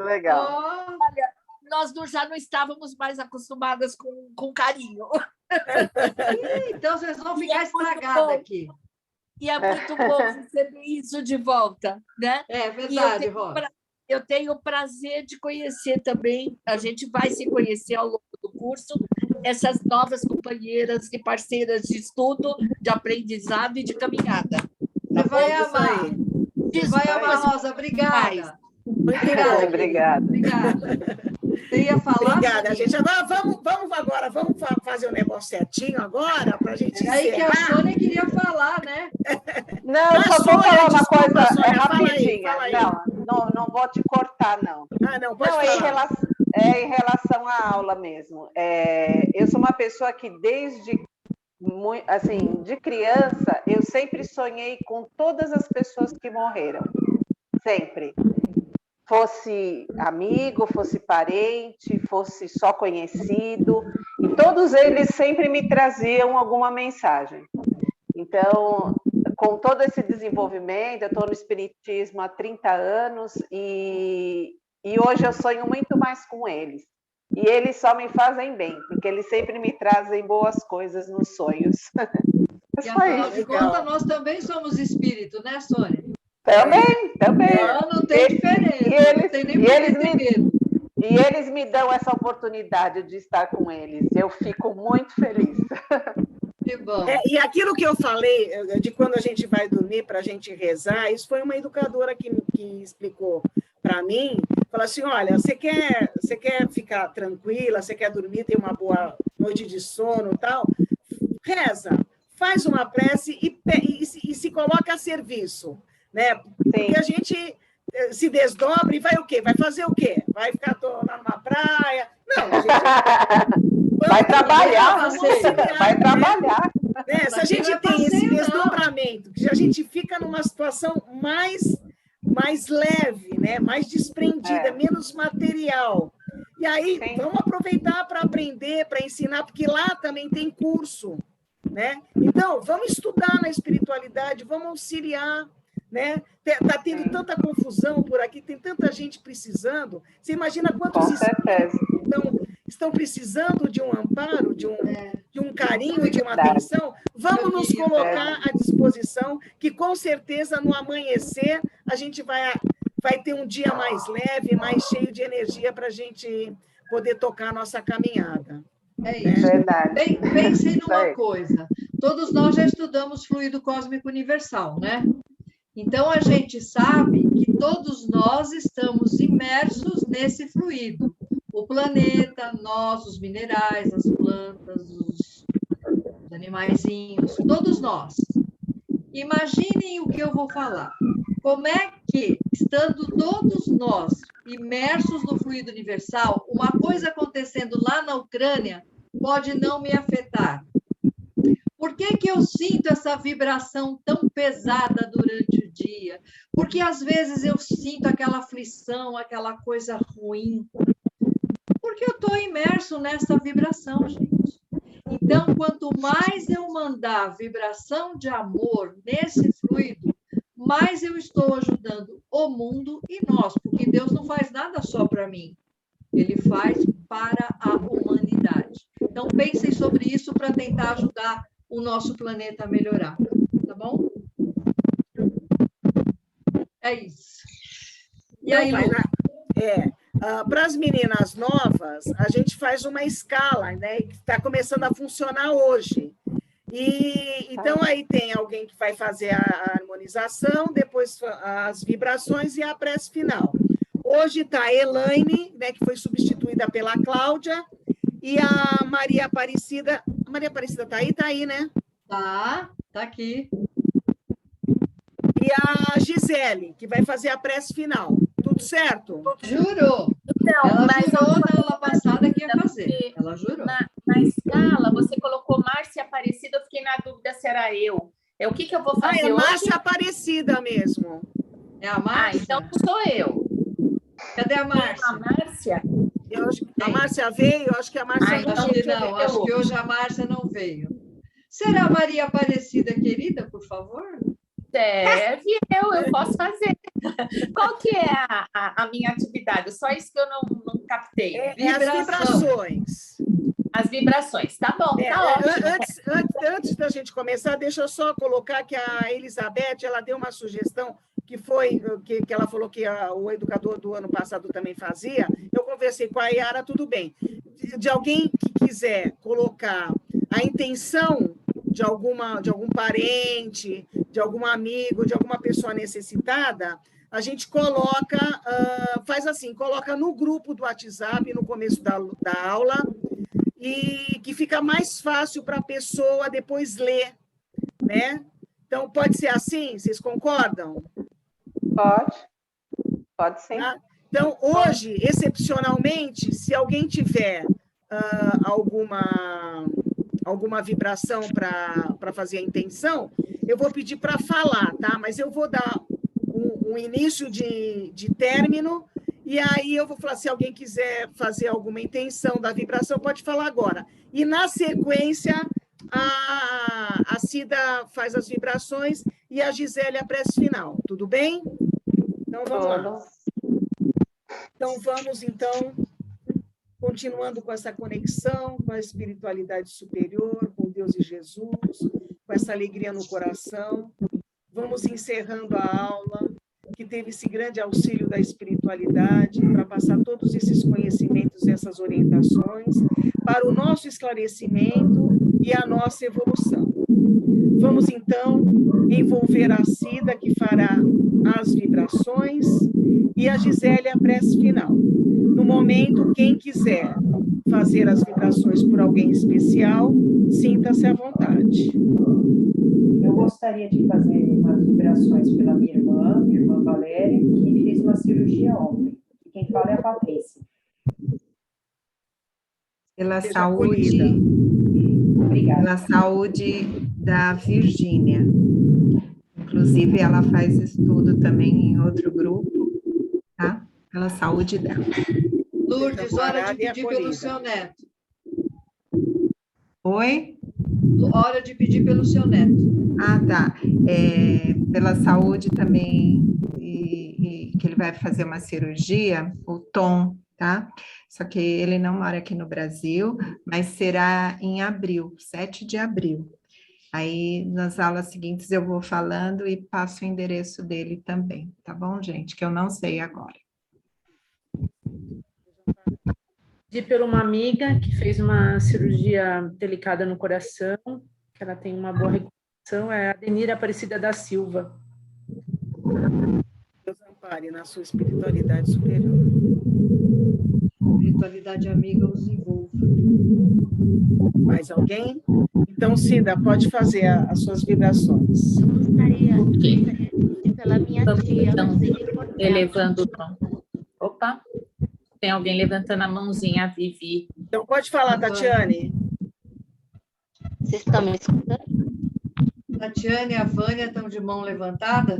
Legal. Olha, nós já não estávamos mais acostumadas com carinho. Então, vocês vão ficar estragadas aqui. E é muito bom receber isso de volta, né? É verdade, Rosa. Eu tenho o prazer de conhecer também, a gente vai se conhecer ao longo do curso, essas novas companheiras e parceiras de estudo, de aprendizado e de caminhada. Você vai amar. Você vai amar, Rosa. Obrigada. Obrigada. Você ia falar? Obrigada, gente. Agora vamos fazer o negócio certinho agora para a gente encerrar. Aí que a Sônia queria falar, né? Não, eu só vou falar uma coisa Sônia, rapidinha. Fala aí. Não vou te cortar, não. Não, pode falar. Em relação à aula mesmo. Eu sou uma pessoa que desde assim, de criança, eu sempre sonhei com todas as pessoas que morreram. Sempre. Fosse amigo, fosse parente, fosse só conhecido, e todos eles sempre me traziam alguma mensagem. Então, com todo esse desenvolvimento, eu estou no Espiritismo há 30 anos, e hoje eu sonho muito mais com eles. E eles só me fazem bem, porque eles sempre me trazem boas coisas nos sonhos. E afinal de contas, nós também somos espírito, né, Sônia? Também. Não tem diferença. Não tem nem e eles me dão essa oportunidade de estar com eles. Eu fico muito feliz. Que bom. E aquilo que eu falei, de quando a gente vai dormir para a gente rezar, isso foi uma educadora que explicou para mim. Falou assim, olha, você quer ficar tranquila, você quer dormir, ter uma boa noite de sono e tal? Reza, faz uma prece e se coloca a serviço. Né? Porque a gente se desdobra e vai o quê? Vai fazer o quê? Vai ficar numa praia? Não, a gente... Vai trabalhar. Vai trabalhar. Né? Se a gente tem esse desdobramento, que a gente fica numa situação mais leve, né? Mais desprendida, menos material. E aí, vamos aproveitar para aprender, para ensinar, porque lá também tem curso. Né? Então, vamos estudar na espiritualidade, vamos auxiliar. Né? Tá tendo tanta confusão por aqui, tem tanta gente precisando. Você imagina quantos estão precisando de um amparo, de um carinho, de uma atenção? Vamos nos colocar à disposição, que com certeza no amanhecer a gente vai ter um dia mais leve, mais cheio de energia para a gente poder tocar a nossa caminhada. É isso. Verdade. Pensem numa coisa. Todos nós já estudamos fluido cósmico universal, né? Então, a gente sabe que todos nós estamos imersos nesse fluido. O planeta, nós, os minerais, as plantas, os animaizinhos, todos nós. Imaginem o que eu vou falar. Como é que, estando todos nós imersos no fluido universal, uma coisa acontecendo lá na Ucrânia pode não me afetar? Por que eu sinto essa vibração tão pesada durante o dia? Porque às vezes eu sinto aquela aflição, aquela coisa ruim. Porque eu estou imerso nessa vibração, gente. Então, quanto mais eu mandar vibração de amor nesse fluido, mais eu estou ajudando o mundo e nós, porque Deus não faz nada só para mim. Ele faz para a humanidade. Então, pensem sobre isso para tentar ajudar o nosso planeta a melhorar, tá bom? É isso. E aí, Lu? Para as meninas novas, a gente faz uma escala, né, que está começando a funcionar hoje. E então aí tem alguém que vai fazer a harmonização, depois as vibrações e a prece final. Hoje está a Elaine, né, que foi substituída pela Cláudia, e a Maria Aparecida. A Maria Aparecida está aí? Está aí, né? Tá aqui. E a Gisele, que vai fazer a prece final. Tudo certo? Jurou. Então, Ela mas jurou na aula passada que ia fazer. Ela jurou. Na escala, você colocou Márcia Aparecida, eu fiquei na dúvida se era eu. O que eu vou fazer hoje? É Márcia Aparecida mesmo. É a Márcia? Então sou eu. Cadê a Márcia? A Márcia? A Márcia veio? Eu acho que a Márcia não acho veio. que não. Acho que hoje a Márcia não veio. Será a Maria Aparecida, querida, por favor? Deve, eu posso fazer. Qual que é a minha atividade? Só isso que eu não captei. As vibrações. As vibrações, tá bom, tá ótimo. Antes da gente começar, deixa eu só colocar que a Elizabeth, ela deu uma sugestão que foi, que ela falou que o educador do ano passado também fazia. Eu conversei com a Yara, tudo bem. De alguém que quiser colocar a intenção de algum parente, de algum amigo, de alguma pessoa necessitada, a gente coloca, faz assim, coloca no grupo do WhatsApp, no começo da aula, e que fica mais fácil para a pessoa depois ler, né? Então, pode ser assim? Vocês concordam? Pode sim. Tá? Então, hoje, excepcionalmente, se alguém tiver alguma vibração para fazer a intenção, eu vou pedir para falar, tá? Mas eu vou dar um início de término, e aí eu vou falar, se alguém quiser fazer alguma intenção da vibração, pode falar agora. E, na sequência, a Cida faz as vibrações e a Gisele a prece final. Tudo bem? Então, vamos lá. Então, vamos, continuando com essa conexão com a espiritualidade superior, com Deus e Jesus, com essa alegria no coração. Vamos encerrando a aula, que teve esse grande auxílio da espiritualidade para passar todos esses conhecimentos e essas orientações para o nosso esclarecimento e a nossa evolução. Vamos, então, envolver a Cida, que fará as vibrações, e a Gisele a prece final. No momento, quem quiser fazer as vibrações por alguém especial, sinta-se à vontade. Eu gostaria de fazer umas vibrações pela minha irmã Valéria, que fez uma cirurgia ontem. Quem fala é a Patrícia. Pela saúde, pela saúde da Virgínia. Inclusive, ela faz estudo também em outro grupo, tá? Pela saúde dela. Lourdes, hora de pedir pelo seu neto. Oi? Hora de pedir pelo seu neto. Ah, tá. Pela saúde também, e que ele vai fazer uma cirurgia, o Tom, tá? Só que ele não mora aqui no Brasil, mas será em abril, 7 de abril. Aí, nas aulas seguintes, eu vou falando e passo o endereço dele também, tá bom, gente? Que eu não sei agora. Pedi por uma amiga que fez uma cirurgia delicada no coração, que ela tem uma boa recuperação, é a Adenira Aparecida da Silva. Deus ampare na sua espiritualidade superior. Espiritualidade amiga os envolva. Mais alguém? Então, Cida, pode fazer as suas vibrações. Eu gostaria de pedir pela minha tia. Elevando o tom. Opa! Tem alguém levantando a mãozinha, a Vivi. Então, pode falar, Tatiane. Vocês estão me escutando? Tatiane e a Vânia estão de mão levantada.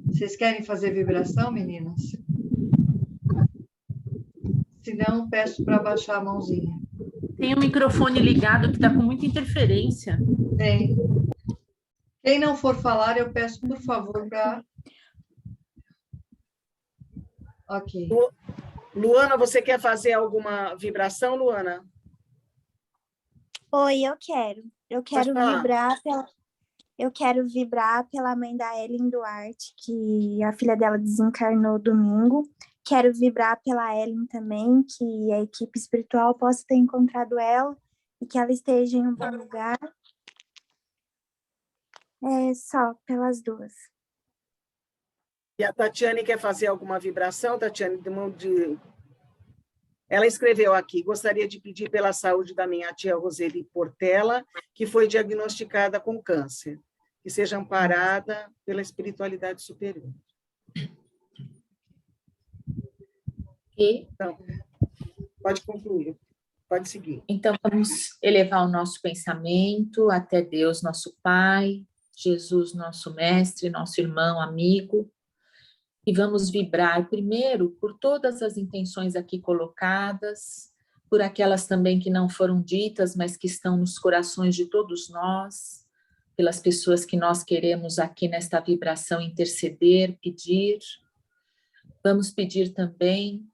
Vocês querem fazer vibração, meninas? Se não, peço para baixar a mãozinha. Tem o microfone ligado que está com muita interferência. Tem. Quem não for falar, eu peço, por favor, para... Ok. Luana, você quer fazer alguma vibração, Luana? Oi, eu quero. Eu quero vibrar pela mãe da Ellen Duarte, que a filha dela desencarnou domingo. Quero vibrar pela Ellen também, que a equipe espiritual possa ter encontrado ela e que ela esteja em um bom lugar. Só pelas duas. E a Tatiane quer fazer alguma vibração? Tatiane, ela escreveu aqui: gostaria de pedir pela saúde da minha tia Roseli Portela, que foi diagnosticada com câncer, que seja amparada pela espiritualidade superior. Então, pode concluir, pode seguir. Então, vamos elevar o nosso pensamento até Deus, nosso Pai, Jesus, nosso Mestre, nosso irmão, amigo, e vamos vibrar primeiro por todas as intenções aqui colocadas, por aquelas também que não foram ditas, mas que estão nos corações de todos nós, pelas pessoas que nós queremos aqui nesta vibração interceder, pedir. Vamos pedir também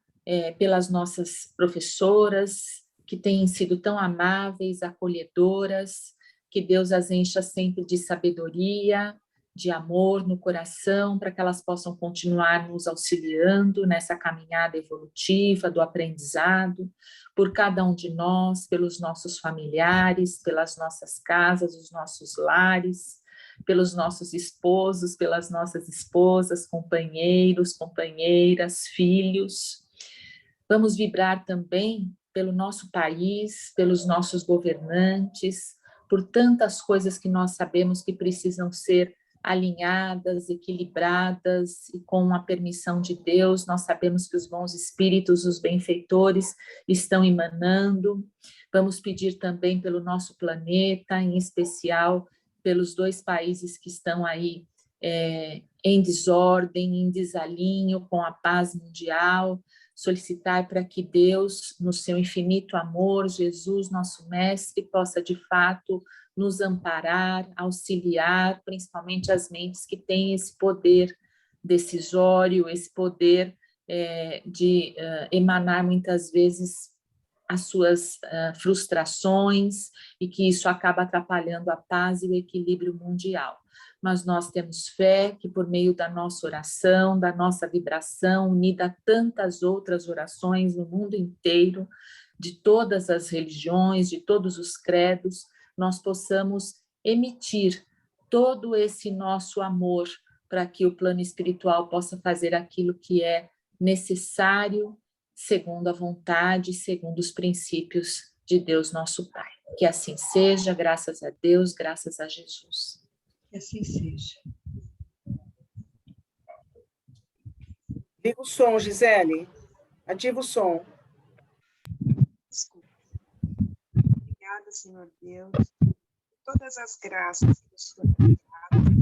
pelas nossas professoras, que têm sido tão amáveis, acolhedoras, que Deus as encha sempre de sabedoria, de amor no coração, para que elas possam continuar nos auxiliando nessa caminhada evolutiva do aprendizado, por cada um de nós, pelos nossos familiares, pelas nossas casas, os nossos lares, pelos nossos esposos, pelas nossas esposas, companheiros, companheiras, filhos. Vamos vibrar também pelo nosso país, pelos nossos governantes, por tantas coisas que nós sabemos que precisam ser alinhadas, equilibradas, e com a permissão de Deus, nós sabemos que os bons espíritos, os benfeitores, estão emanando. Vamos pedir também pelo nosso planeta, em especial pelos 2 países que estão aí em desordem, em desalinho com a paz mundial, solicitar para que Deus, no seu infinito amor, Jesus, nosso Mestre, possa de fato nos amparar, auxiliar, principalmente as mentes que têm esse poder decisório, esse poder de emanar muitas vezes as suas frustrações, e que isso acaba atrapalhando a paz e o equilíbrio mundial. Mas nós temos fé que, por meio da nossa oração, da nossa vibração, unida a tantas outras orações no mundo inteiro, de todas as religiões, de todos os credos, nós possamos emitir todo esse nosso amor para que o plano espiritual possa fazer aquilo que é necessário, segundo a vontade, segundo os princípios de Deus, nosso Pai. Que assim seja, graças a Deus, graças a Jesus. Que assim seja. Liga o som, Gisele. Ativa o som. Desculpa. Obrigada, Senhor Deus, por todas as graças que o Senhor tem dado.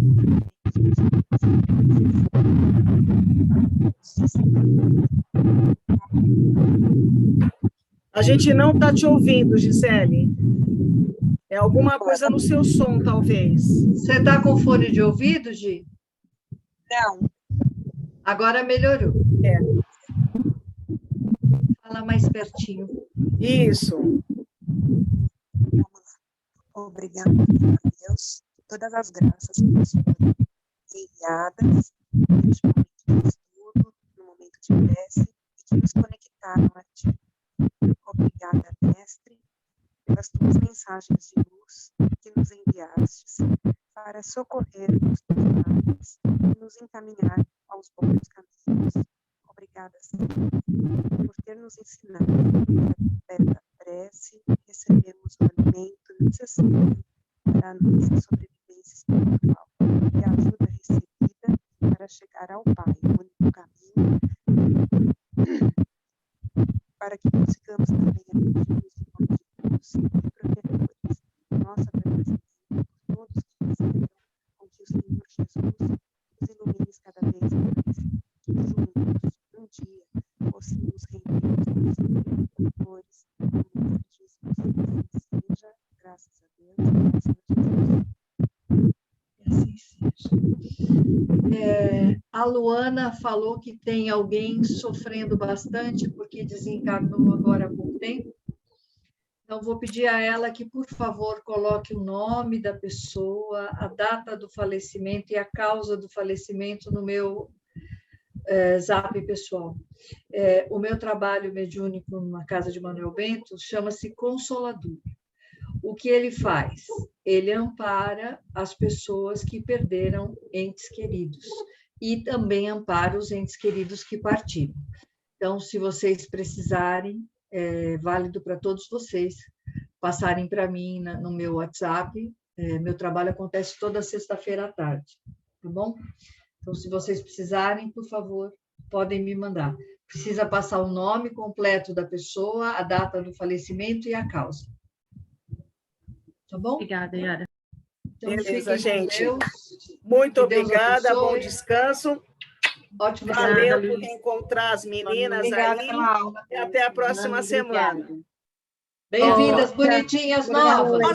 A gente não está te ouvindo, Gisele. É alguma coisa no seu som, talvez. Você está com fone de ouvido, Gi? Não. Agora melhorou. Fala mais pertinho. Isso. Obrigada, Senhor Deus, por todas as graças que o Senhor tem enviadas neste momento de estudo, no momento de prece, e que nos conectaram a Ti. Obrigada, Mestre, pelas tuas mensagens de luz que nos enviastes para socorrer-nos dos males e nos encaminhar aos bons caminhos. Obrigada, Senhor, por ter nos ensinado que através da prece recebemos o alimento necessário para a nossa sobrevivência espiritual e a ajuda recebida para chegar ao Pai, o único caminho, para que consigamos também atingir os objetivos e protetores de nossa agradecimento por todos que fizeram com que o Senhor Jesus nos ilumine cada vez mais, que juntos, um dia, possamos render os nossos protetores, no nome de Jesus. Assim seja, graças a Deus, graças a Jesus. Que assim seja. A Luana falou que tem alguém sofrendo bastante porque desencarnou agora há pouco tempo. Então, vou pedir a ela que, por favor, coloque o nome da pessoa, a data do falecimento e a causa do falecimento no meu Zap pessoal. O meu trabalho mediúnico na casa de Manuel Bento chama-se Consolador. o que ele faz? Ele ampara as pessoas que perderam entes queridos e também ampara os entes queridos que partiram. Então, se vocês precisarem, é válido para todos vocês passarem para mim no meu WhatsApp. Meu trabalho acontece toda sexta-feira à tarde, tá bom? Então, se vocês precisarem, por favor, podem me mandar. Precisa passar o nome completo da pessoa, a data do falecimento e a causa. Tá bom? Obrigada, Yara. Então, beleza, gente. Deus. Muito Que Deus obrigada, abençoe. bom descanso. Ótimo. Valeu por reencontrar as meninas Obrigada aí. pela aula. E até a próxima semana. Bem-vindas, bonitinhas novas.